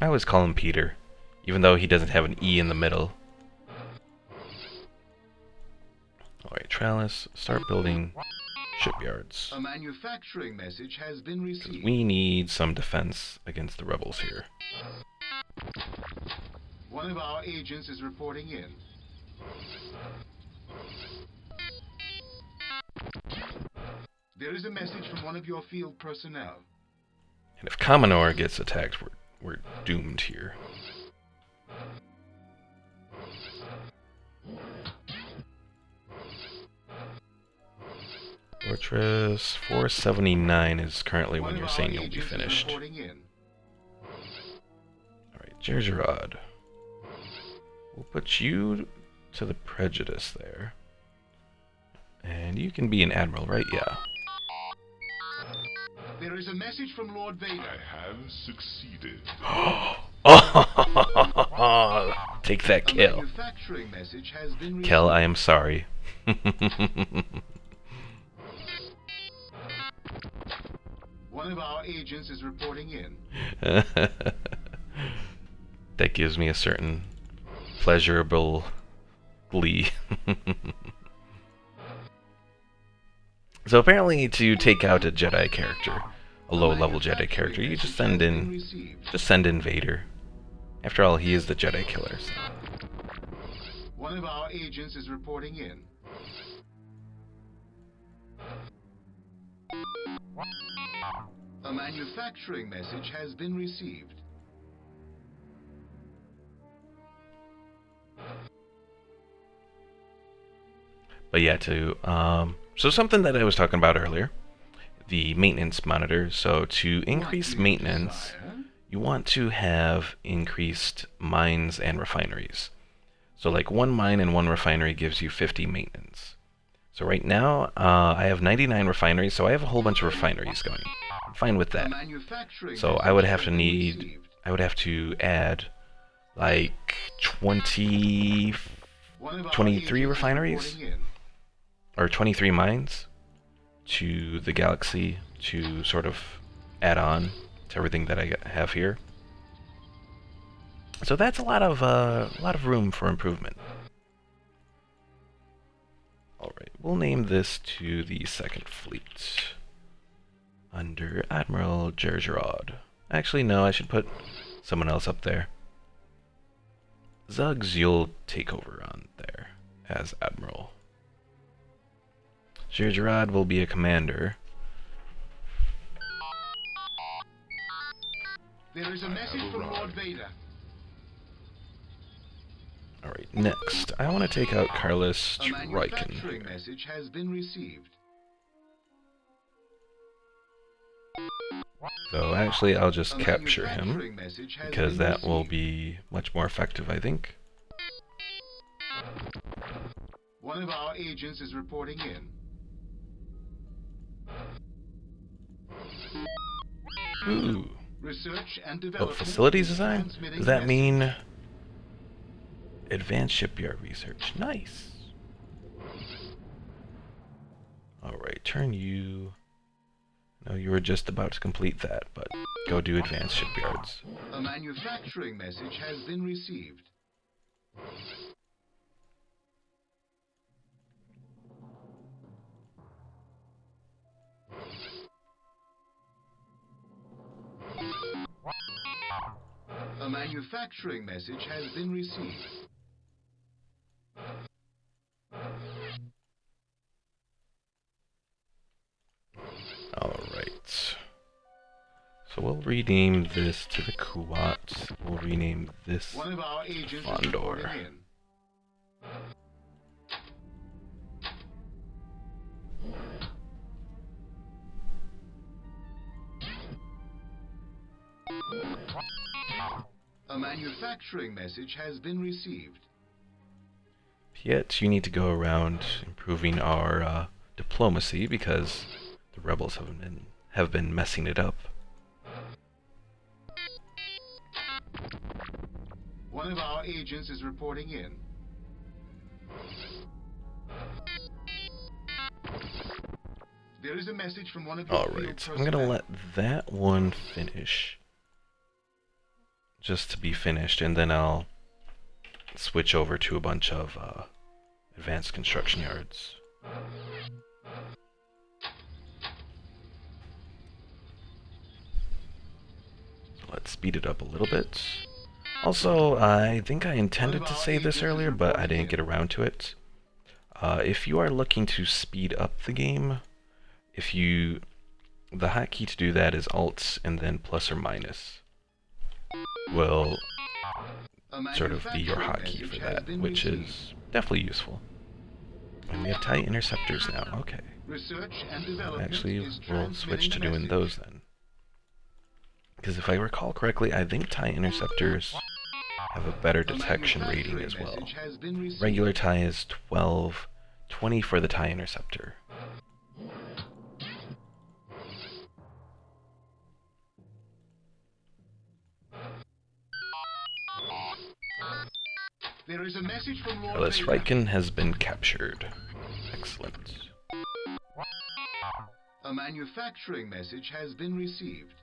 Speaker 1: I always call him Peter, even though he doesn't have an E in the middle. Alright, Trellis, start building shipyards.
Speaker 2: A manufacturing message has been
Speaker 1: 'Cause
Speaker 2: received.
Speaker 1: we need some defense against the rebels here.
Speaker 2: One of our agents is reporting in. There is a message from one of your field personnel.
Speaker 1: And if Commodore gets attacked, we're doomed here. Fortress 479 is currently when you're saying you'll be finished. Alright, Gergerod. We'll put you to the prejudice there. And you can be an admiral, right? Yeah.
Speaker 2: There is a message from Lord Vader.
Speaker 4: I have succeeded.
Speaker 1: Take that, Kel.
Speaker 2: Manufacturing message has been received.
Speaker 1: Kel, I am sorry.
Speaker 2: One of our agents is reporting in.
Speaker 1: That gives me a certain pleasurable glee. So apparently to take out a Jedi character, a low-level Jedi character, you just send in Vader. After all, he is the Jedi killer. So.
Speaker 2: One of our agents is reporting in. A manufacturing message has been received.
Speaker 1: But yeah, so something that I was talking about earlier, the maintenance monitor. So to increase maintenance, you want to have increased mines and refineries. So like one mine and one refinery gives you 50 maintenance. So right now, I have 99 refineries, so I have a whole bunch of refineries going. I'm fine with that. So I would have to add like 23 refineries, or 23 mines to the galaxy to sort of add on to everything that I have here. So that's a lot of room for improvement. Alright, we'll name this to the Second Fleet under Admiral Gergerod. Actually, no, I should put someone else up there. Zuggs, you'll take over on there as Admiral. Gergerod will be a commander.
Speaker 2: There is a message from Lord Vader.
Speaker 1: Alright, next, I want to take out Carlos
Speaker 2: A manufacturing message has been received.
Speaker 1: So actually, I'll just
Speaker 2: A
Speaker 1: capture him,
Speaker 2: manufacturing message has
Speaker 1: because
Speaker 2: been
Speaker 1: that will
Speaker 2: received.
Speaker 1: be much more effective, I think.
Speaker 2: One of our agents is reporting in.
Speaker 1: Ooh.
Speaker 2: Research and
Speaker 1: Oh,
Speaker 2: development.
Speaker 1: facilities design?
Speaker 2: Transmitting
Speaker 1: Does that
Speaker 2: message.
Speaker 1: mean advanced shipyard research? Nice. Alright, turn you... No, you were just about to complete that, but go do advanced shipyards.
Speaker 2: A manufacturing message has been received. A manufacturing message has been received.
Speaker 1: Alright. So we'll rename this to the Kuat. We'll rename this
Speaker 2: One of our agents is
Speaker 1: Fondor.
Speaker 2: reporting in. A manufacturing message has been received.
Speaker 1: Piet, you need to go around improving our diplomacy because the rebels have been messing it up.
Speaker 2: One of our agents is reporting in. There is a message from one of your field
Speaker 1: Alright, I'm
Speaker 2: personnel.
Speaker 1: gonna let that one finish. Just to be finished, and then I'll switch over to a bunch of advanced construction yards. So let's speed it up a little bit. Also, I think I intended to say this earlier, but I didn't get around to it. If you are looking to speed up the game, the hotkey to do that is Alt and then plus or minus will sort of be your hotkey for that, which is definitely useful. And we have TIE interceptors now. Okay.
Speaker 2: Research and development
Speaker 1: Actually,
Speaker 2: is
Speaker 1: we'll switch to
Speaker 2: transmitting
Speaker 1: doing
Speaker 2: message.
Speaker 1: those then. Because if I recall correctly, I think TIE interceptors have a better detection rating as well.
Speaker 2: Message has been received.
Speaker 1: Regular TIE is 12, 20 for the TIE interceptor.
Speaker 2: There is a message from Lord
Speaker 1: Alice
Speaker 2: Vader.
Speaker 1: Riken has been captured. Excellent.
Speaker 2: A manufacturing message has been received.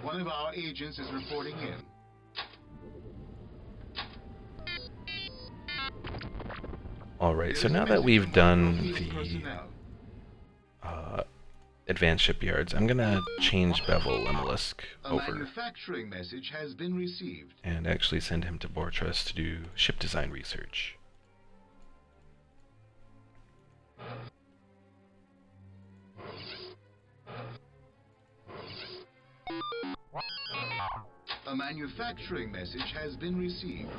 Speaker 2: One of our agents is reporting in.
Speaker 1: Alright, so
Speaker 2: There is a
Speaker 1: now that
Speaker 2: message
Speaker 1: we've
Speaker 2: from one
Speaker 1: done
Speaker 2: of your field
Speaker 1: the
Speaker 2: personnel.
Speaker 1: advanced shipyards, I'm gonna change Bevel Lemelisk
Speaker 2: A
Speaker 1: over
Speaker 2: manufacturing message has been received.
Speaker 1: and actually send him to Bortress to do ship design research.
Speaker 2: A manufacturing message has been received.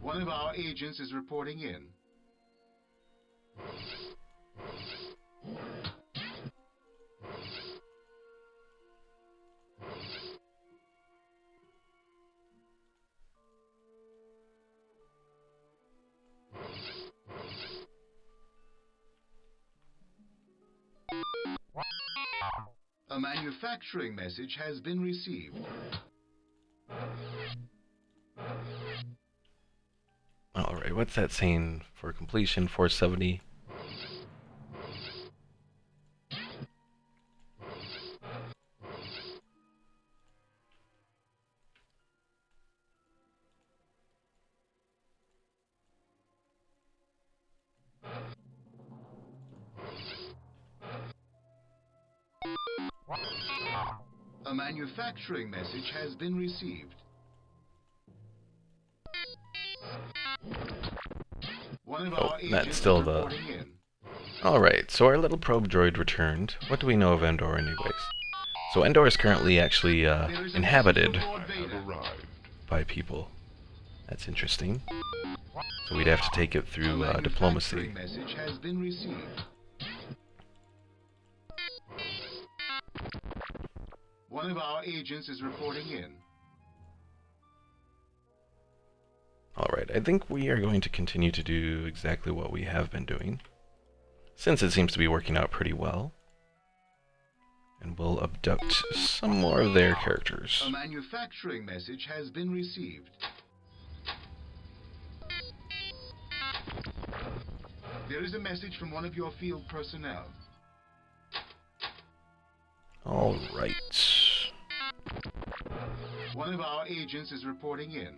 Speaker 2: One of our agents is reporting in. A manufacturing message has been received.
Speaker 1: Alright, what's that saying for completion? 470?
Speaker 2: A manufacturing message has been received. One of our
Speaker 1: that's
Speaker 2: agents
Speaker 1: still
Speaker 2: is
Speaker 1: the...
Speaker 2: reporting in.
Speaker 1: Alright, so our little probe droid returned. What do we know of Endor anyways? So Endor is currently actually
Speaker 2: There is a
Speaker 1: inhabited
Speaker 2: message from Lord
Speaker 4: I have
Speaker 2: Vader.
Speaker 4: arrived.
Speaker 1: by people. That's interesting. So we'd have to take it
Speaker 2: A
Speaker 1: through
Speaker 2: manufacturing
Speaker 1: diplomacy.
Speaker 2: message has been received. One of our agents is reporting in.
Speaker 1: Alright, I think we are going to continue to do exactly what we have been doing, since it seems to be working out pretty well. And we'll abduct some more of their characters.
Speaker 2: A manufacturing message has been received. There is a message from one of your field personnel.
Speaker 1: Alright.
Speaker 2: One of our agents is reporting in.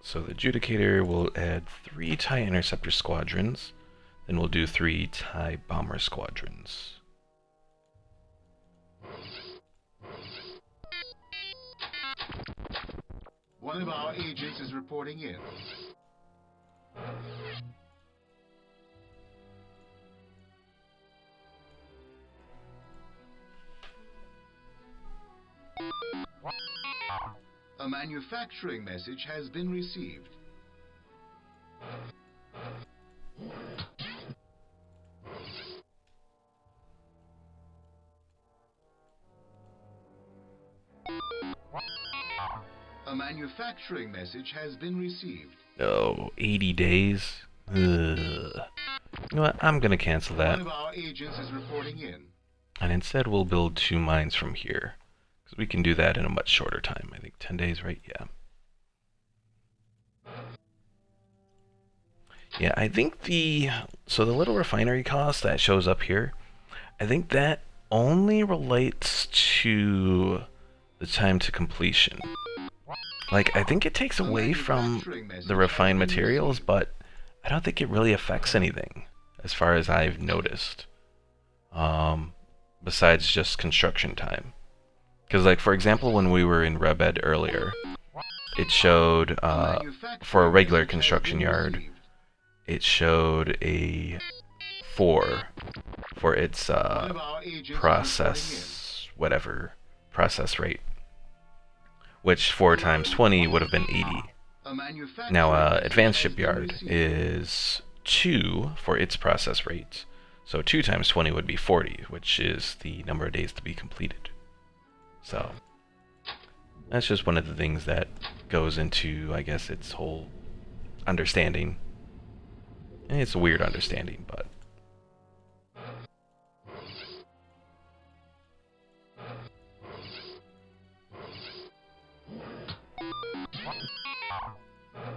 Speaker 1: So the Judicator will add 3 TIE Interceptor squadrons, then we'll do 3 TIE Bomber squadrons.
Speaker 2: One of our agents is reporting in. A manufacturing message has been received. A manufacturing message has been received.
Speaker 1: Oh, 80 days? Ugh. You know what, I'm gonna cancel that.
Speaker 2: One of our agents is reporting in.
Speaker 1: And instead we'll build 2 mines from here. Because we can do that in a much shorter time. I think 10 days, right? Yeah. Yeah, I think so the little refinery cost that shows up here, I think that only relates to the time to completion. Like, I think it takes away from the refined materials, but I don't think it really affects anything, as far as I've noticed. Besides just construction time. Because, like, for example, when we were in Rebed earlier, it showed, for a regular construction yard, it showed a 4 for its process rate, which 4 times 20 would have been 80. Now, Advanced Shipyard is 2 for its process rate, so 2 times 20 would be 40, which is the number of days to be completed. So, that's just one of the things that goes into, I guess, its whole understanding. And it's a weird understanding, but...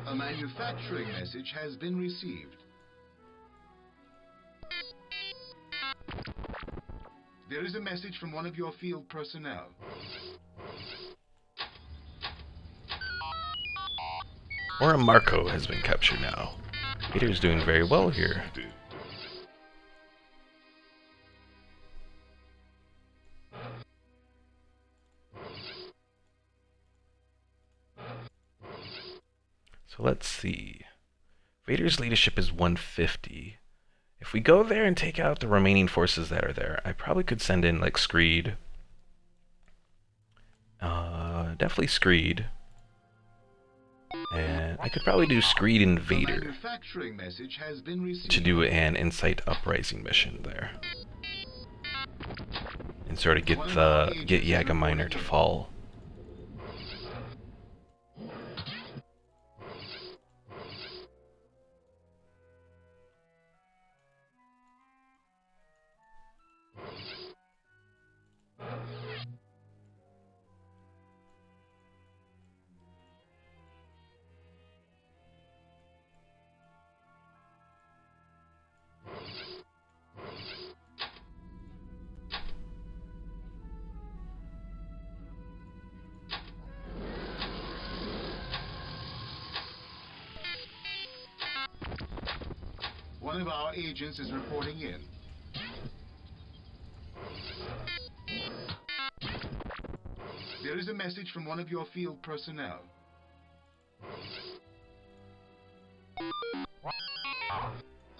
Speaker 2: A manufacturing message has been received. There is a message from one of your field personnel.
Speaker 1: Or a Marco has been captured now. Peter's doing very well here.
Speaker 4: Succeeded.
Speaker 1: So let's see. Vader's leadership is 150. If we go there and take out the remaining forces that are there, I probably could send in, like, Screed. Definitely Screed. And I could probably do Screed and Vader
Speaker 2: Manufacturing message has been received.
Speaker 1: to do an Insight Uprising mission there. And sort of get Yaga Minor to fall.
Speaker 2: One of our agents is reporting in. There is a message from one of your field personnel.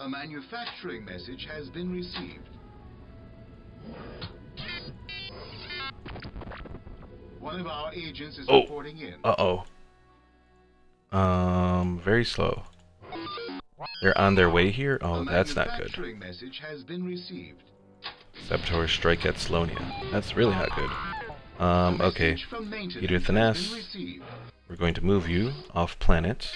Speaker 2: A manufacturing message has been received. One of our agents is reporting in.
Speaker 1: Uh-oh. Very slow. They're on their way here? Oh, that's not good.
Speaker 2: Manufacturing message has been received.
Speaker 1: Saboteur strike at Slonia. That's really not good. Okay.
Speaker 2: Message from maintenance
Speaker 1: Peter
Speaker 2: has
Speaker 1: Thanas,
Speaker 2: been received.
Speaker 1: we're going to move you off planet.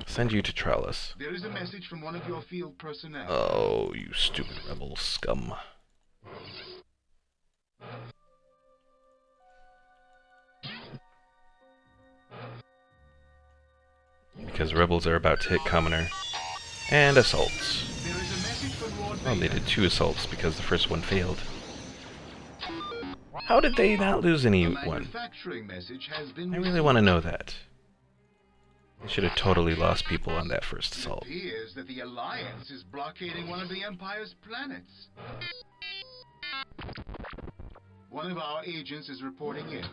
Speaker 1: Send you to Trellis.
Speaker 2: There is a message from one of your field personnel.
Speaker 1: Oh, you stupid rebel scum. Because rebels are about to hit Commoner. And assaults.
Speaker 2: There is a message from Lord
Speaker 1: Well, they
Speaker 2: Vader.
Speaker 1: did 2 assaults because the first one failed. How did they not lose
Speaker 2: A
Speaker 1: anyone?
Speaker 2: manufacturing message has been
Speaker 1: I really want to know that. They should have totally lost people on that first
Speaker 2: It
Speaker 1: assault.
Speaker 2: appears that the Alliance is blockading one of the Empire's planets. One of our agents is reporting in.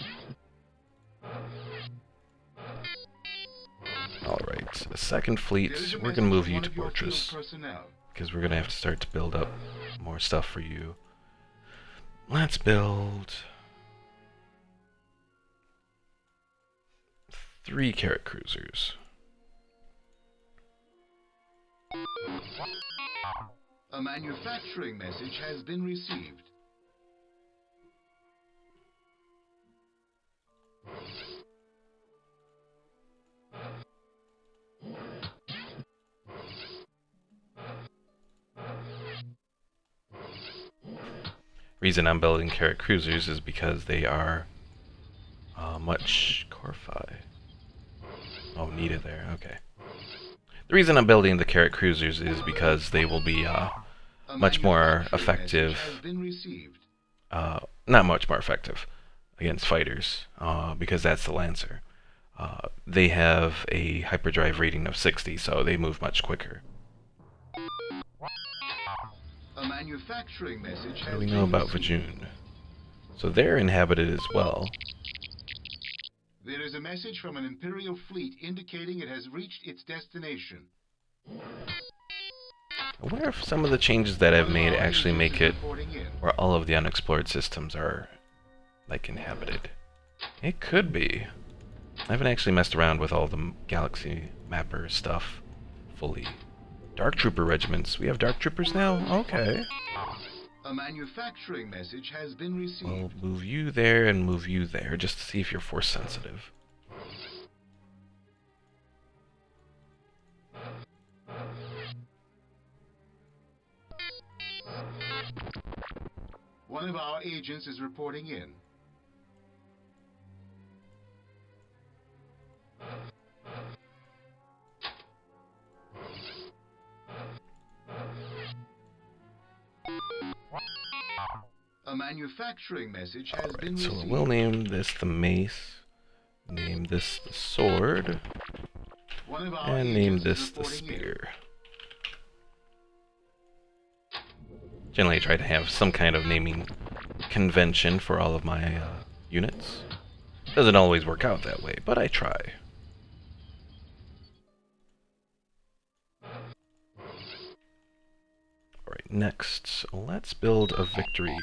Speaker 1: Alright, a second fleet.
Speaker 2: There is a
Speaker 1: We're going to
Speaker 2: message
Speaker 1: move
Speaker 2: from
Speaker 1: you
Speaker 2: one
Speaker 1: to
Speaker 2: of your field
Speaker 1: Fortress.
Speaker 2: personnel.
Speaker 1: Because we're going to have to start to build up more stuff for you. Let's build 3 carrot cruisers.
Speaker 2: A manufacturing message has been received.
Speaker 1: Reason I'm building carrot cruisers is because they are much Corfi. Oh, Nita there. Okay. The reason I'm building the carrot cruisers is because they will be
Speaker 2: A
Speaker 1: much more
Speaker 2: manufacturing message
Speaker 1: effective.
Speaker 2: has been received.
Speaker 1: Not much more effective against fighters, because that's the Lancer. They have a hyperdrive rating of 60, so they move much quicker.
Speaker 2: A manufacturing message
Speaker 1: What
Speaker 2: has
Speaker 1: do we
Speaker 2: been
Speaker 1: know about
Speaker 2: received.
Speaker 1: Vajun? So they're inhabited as well.
Speaker 2: There is a message from an Imperial fleet indicating it has reached its destination.
Speaker 1: I wonder if some of the changes that I've
Speaker 2: One of
Speaker 1: made
Speaker 2: our
Speaker 1: actually
Speaker 2: agents
Speaker 1: make
Speaker 2: is
Speaker 1: it
Speaker 2: reporting in.
Speaker 1: where all of the unexplored systems are, like, inhabited. It could be. I haven't actually messed around with all the Galaxy Mapper stuff fully. Dark Trooper regiments. We have Dark Troopers now? Okay.
Speaker 2: A manufacturing message has been received.
Speaker 1: We'll move you there and move you there, just to see if you're force sensitive.
Speaker 2: One of our agents is reporting in. A manufacturing message has been
Speaker 1: So
Speaker 2: received.
Speaker 1: we'll name this the mace, name this the sword,
Speaker 2: One of our
Speaker 1: and name
Speaker 2: agents is
Speaker 1: this the
Speaker 2: reporting in.
Speaker 1: spear. Generally try to have some kind of naming convention for all of my units. Doesn't always work out that way, but I try. Alright, next, let's build a Victory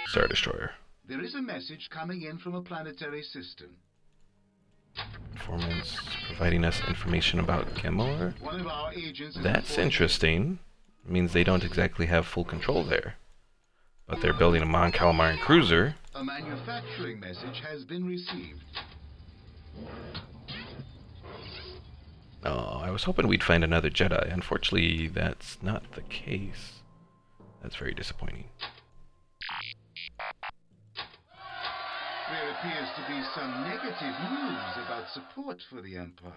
Speaker 1: Star Destroyer.
Speaker 2: There is a message coming in from a planetary system.
Speaker 1: Informants providing us information about Gamor.
Speaker 2: One of our agents is
Speaker 1: That's
Speaker 2: reporting
Speaker 1: interesting. It means they don't exactly have full control there. But they're building a Mon Calamari cruiser.
Speaker 2: in. A manufacturing message has been received.
Speaker 1: Oh, I was hoping we'd find another Jedi. Unfortunately, that's not the case. That's very disappointing.
Speaker 2: There appears to be some negative news about support for the Empire.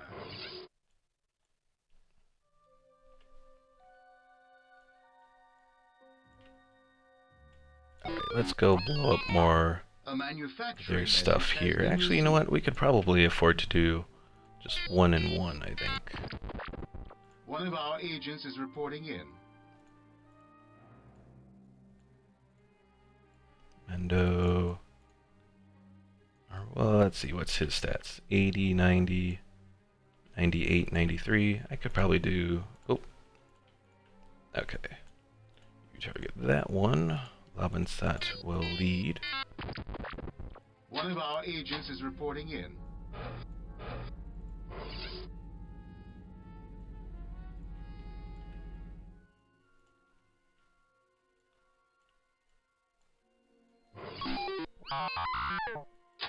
Speaker 1: Alright, let's go blow up more
Speaker 2: A manufacturing
Speaker 1: their stuff
Speaker 2: message has
Speaker 1: here.
Speaker 2: been
Speaker 1: Actually, you know what?
Speaker 2: received.
Speaker 1: We could probably afford to do just 1 and 1, I think.
Speaker 2: One of our agents is reporting in.
Speaker 1: Mendo. Well, let's see, what's his stats? 80, 90, 98, 93. I could probably do... Oh. Okay. You target that one. Labenstadt will lead.
Speaker 2: One of our agents is reporting in.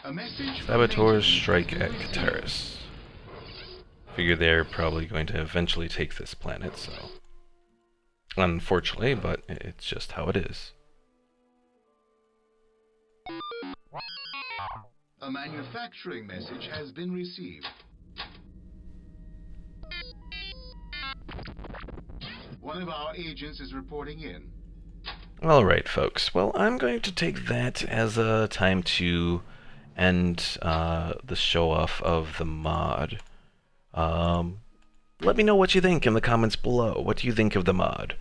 Speaker 2: A message from
Speaker 1: Saboteurs
Speaker 2: Mason
Speaker 1: strike
Speaker 2: has
Speaker 1: at
Speaker 2: been received.
Speaker 1: Kataris. Figure they're probably going to eventually take this planet, so... Unfortunately, but it's just how it is.
Speaker 2: A manufacturing message has been received. One of our agents is reporting in.
Speaker 1: Alright, folks. Well, I'm going to take that as a time to end the show-off of the mod. Let me know what you think in the comments below. What do you think of the mod?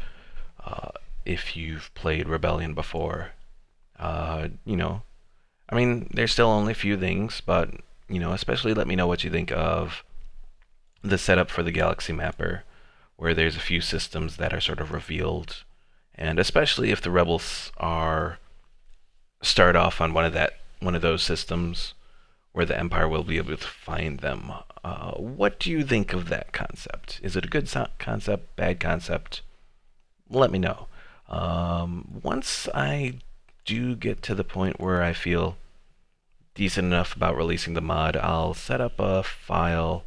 Speaker 1: If you've played Rebellion before. You know, I mean, there's still only a few things, but, you know, especially let me know what you think of the setup for the Galaxy Mapper, where there's a few systems that are sort of revealed, and especially if the Rebels start off on one of those systems where the Empire will be able to find them. What do you think of that concept? Is it a good concept, bad concept? Let me know. Once I do get to the point where I feel decent enough about releasing the mod, I'll set up a file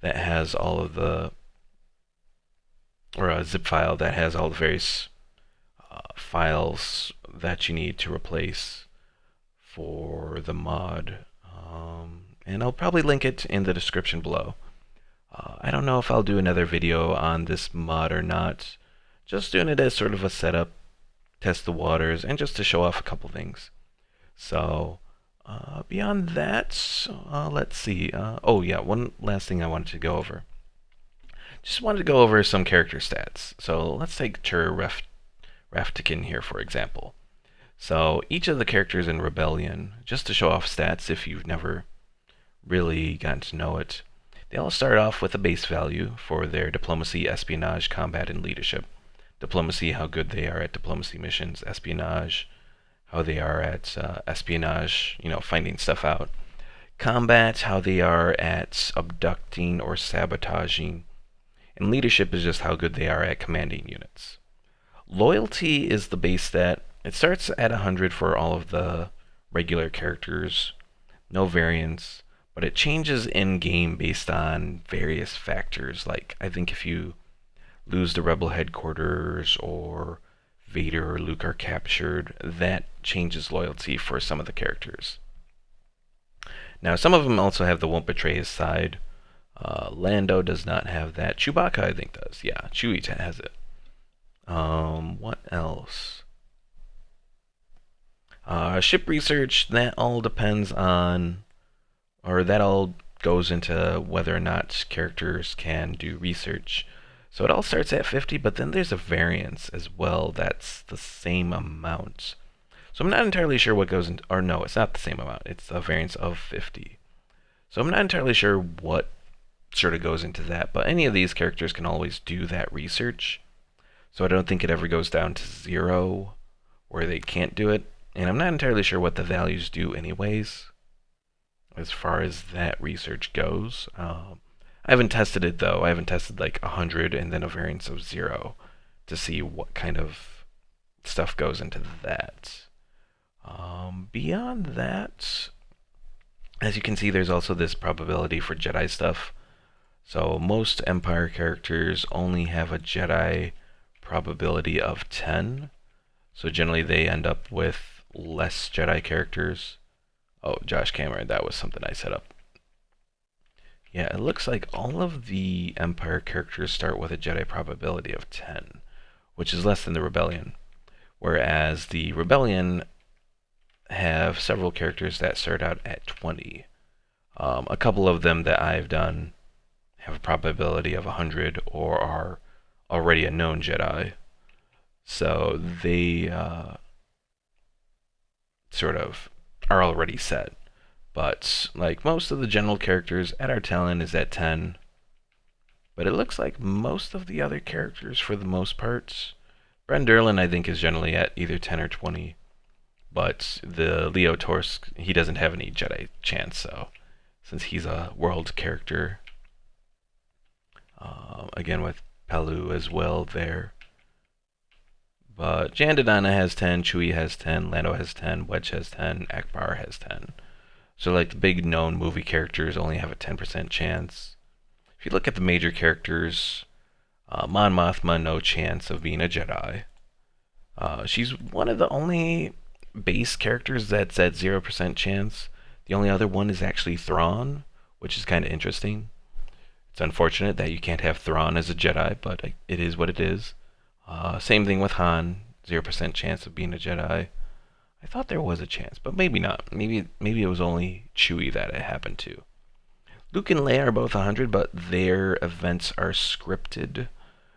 Speaker 1: that has all of the, or a zip file that has all the various files that you need to replace for the mod. And I'll probably link it in the description below. I don't know if I'll do another video on this mod or not. Just doing it as sort of a setup, test the waters, and just to show off a couple things. So, beyond that, let's see. Oh yeah, one last thing I wanted to go over. Just wanted to go over some character stats. So let's take Raftikin here, for example. So each of the characters in Rebellion, just to show off stats if you've never really gotten to know it, they all start off with a base value for their diplomacy, espionage, combat, and leadership. Diplomacy, how good they are at diplomacy missions. Espionage, how they are at espionage, finding stuff out. Combat, how they are at abducting or sabotaging. And leadership is just how good they are at commanding units. Loyalty is the base stat. It starts at 100 for all of the regular characters. No variance. But it changes in-game based on various factors. Like, I think if you lose the Rebel headquarters or Vader or Luke are captured, that changes loyalty for some of the characters. Now, some of them also have the won't betray his side. Lando does not have that. Chewbacca, I think, does. Yeah, Chewie has it. What else? Ship research, that all depends on, or that all goes into whether or not characters can do research. So it all starts at 50, but then there's a variance as well that's the same amount. So I'm not entirely sure what goes into, or no, it's not the same amount. It's a variance of 50. So I'm not entirely sure what sort of goes into that, but any of these characters can always do that research. So I don't think it ever goes down to 0 where they can't do it. And I'm not entirely sure what the values do anyways as far as that research goes. I haven't tested it though. I haven't tested like 100 and then a variance of 0 to see what kind of stuff goes into that. Beyond that, as you can see, there's also this probability for Jedi stuff. So most Empire characters only have a Jedi probability of 10. So generally they end up with less Jedi characters. Oh, Josh Cameron, that was something I set up. Yeah, it looks like all of the Empire characters start with a Jedi probability of 10, which is less than the Rebellion. Whereas the Rebellion have several characters that start out at 20. A couple of them that I've done have a probability of 100 or are already a known Jedi. So they sort of are already set. But like most of the general characters, Ed Talon is at 10. But it looks like most of the other characters, for the most part, Bren Derlin I think is generally at either 10 or 20. But the Leo Torx, he doesn't have any Jedi chance, so since he's a world character. Again with Pelu as well there. But Jandadana has 10, Chewie has 10, Lando has 10, Wedge has 10, Akbar has 10. So like the big known movie characters only have a 10% chance. If you look at the major characters, Mon Mothma, no chance of being a Jedi. She's one of the only base characters that's at 0% chance. The only other one is actually Thrawn, which is kind of interesting. It's unfortunate that you can't have Thrawn as a Jedi, but it is what it is. Same thing with Han, 0% chance of being a Jedi. I thought there was a chance, but maybe not. Maybe it was only Chewie that it happened to. Luke and Leia are both 100, but their events are scripted.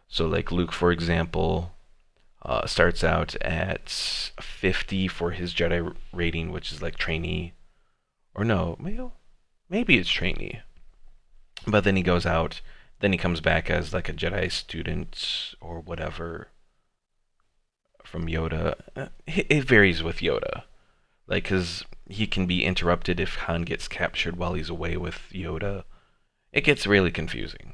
Speaker 1: So like Luke, for example, starts out at 50 for his Jedi rating, which is like trainee. Or no, maybe it's trainee. But then he goes out, then he comes back as like a Jedi student or whatever from Yoda. It varies with Yoda. Like, because he can be interrupted if Han gets captured while he's away with Yoda. It gets really confusing.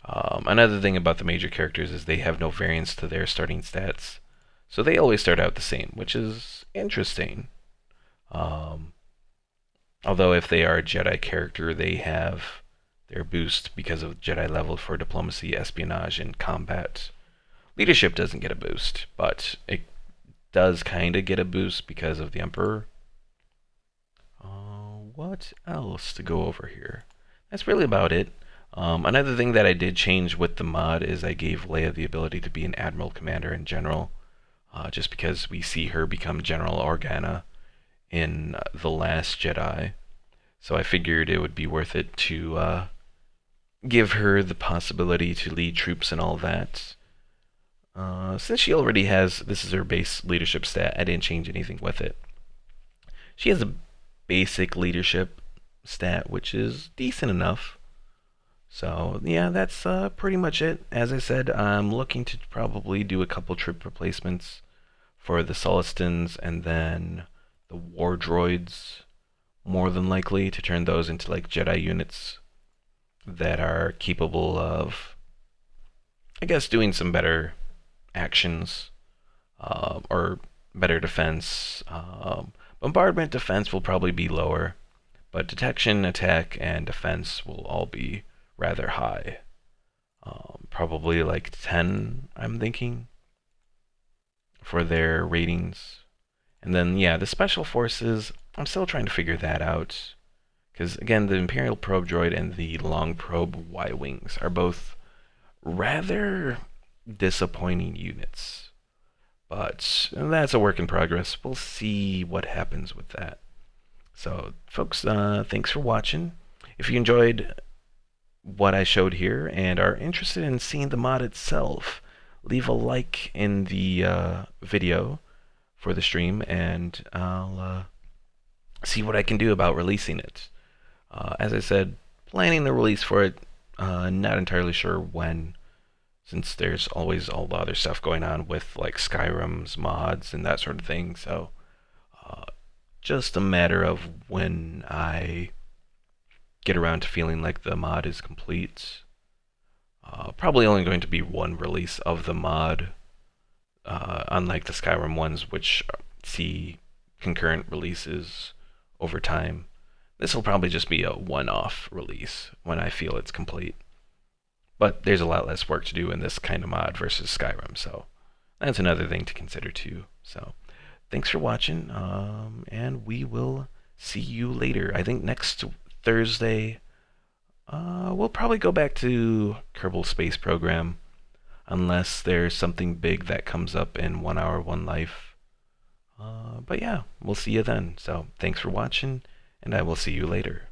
Speaker 1: Another thing about the major characters is they have no variance to their starting stats. So they always start out the same, which is interesting. Although if they are a Jedi character, they have their boost because of Jedi level for diplomacy, espionage, and combat. Leadership doesn't get a boost, but it does kind of get a boost because of the Emperor. What else to go over here? That's really about it. Another thing that I did change with the mod is I gave Leia the ability to be an Admiral, Commander, and General, just because we see her become General Organa in The Last Jedi. So I figured it would be worth it to give her the possibility to lead troops and all that. Since she already has, this is her base leadership stat, I didn't change anything with it. She has a basic leadership stat, which is decent enough. So, yeah, that's pretty much it. As I said, I'm looking to probably do a couple trip replacements for the Solistons and then the War Droids, more than likely, to turn those into like Jedi units that are capable of, I guess, doing some better actions or better defense. Bombardment defense will probably be lower, but detection, attack, and defense will all be rather high. Probably like 10, I'm thinking, for their ratings. And then, yeah, the special forces, I'm still trying to figure that out. Because, again, the Imperial Probe Droid and the Long Probe Y-Wings are both rather disappointing units. But that's a work in progress. We'll see what happens with that. So, folks, thanks for watching. If you enjoyed what I showed here and are interested in seeing the mod itself, leave a like in the video for the stream, and I'll see what I can do about releasing it. As I said, planning the release for it, not entirely sure when, since there's always all the other stuff going on with like Skyrim's mods and that sort of thing. So just a matter of when I get around to feeling like the mod is complete. Probably only going to be one release of the mod, unlike the Skyrim ones, which see concurrent releases over time. This will probably just be a one-off release when I feel it's complete. But there's a lot less work to do in this kind of mod versus Skyrim, so that's another thing to consider too. So thanks for watching, and we will see you later. I think next Thursday, we'll probably go back to Kerbal Space Program, unless there's something big that comes up in 1 Hour, 1 Life. But yeah, we'll see you then. So thanks for watching, and I will see you later.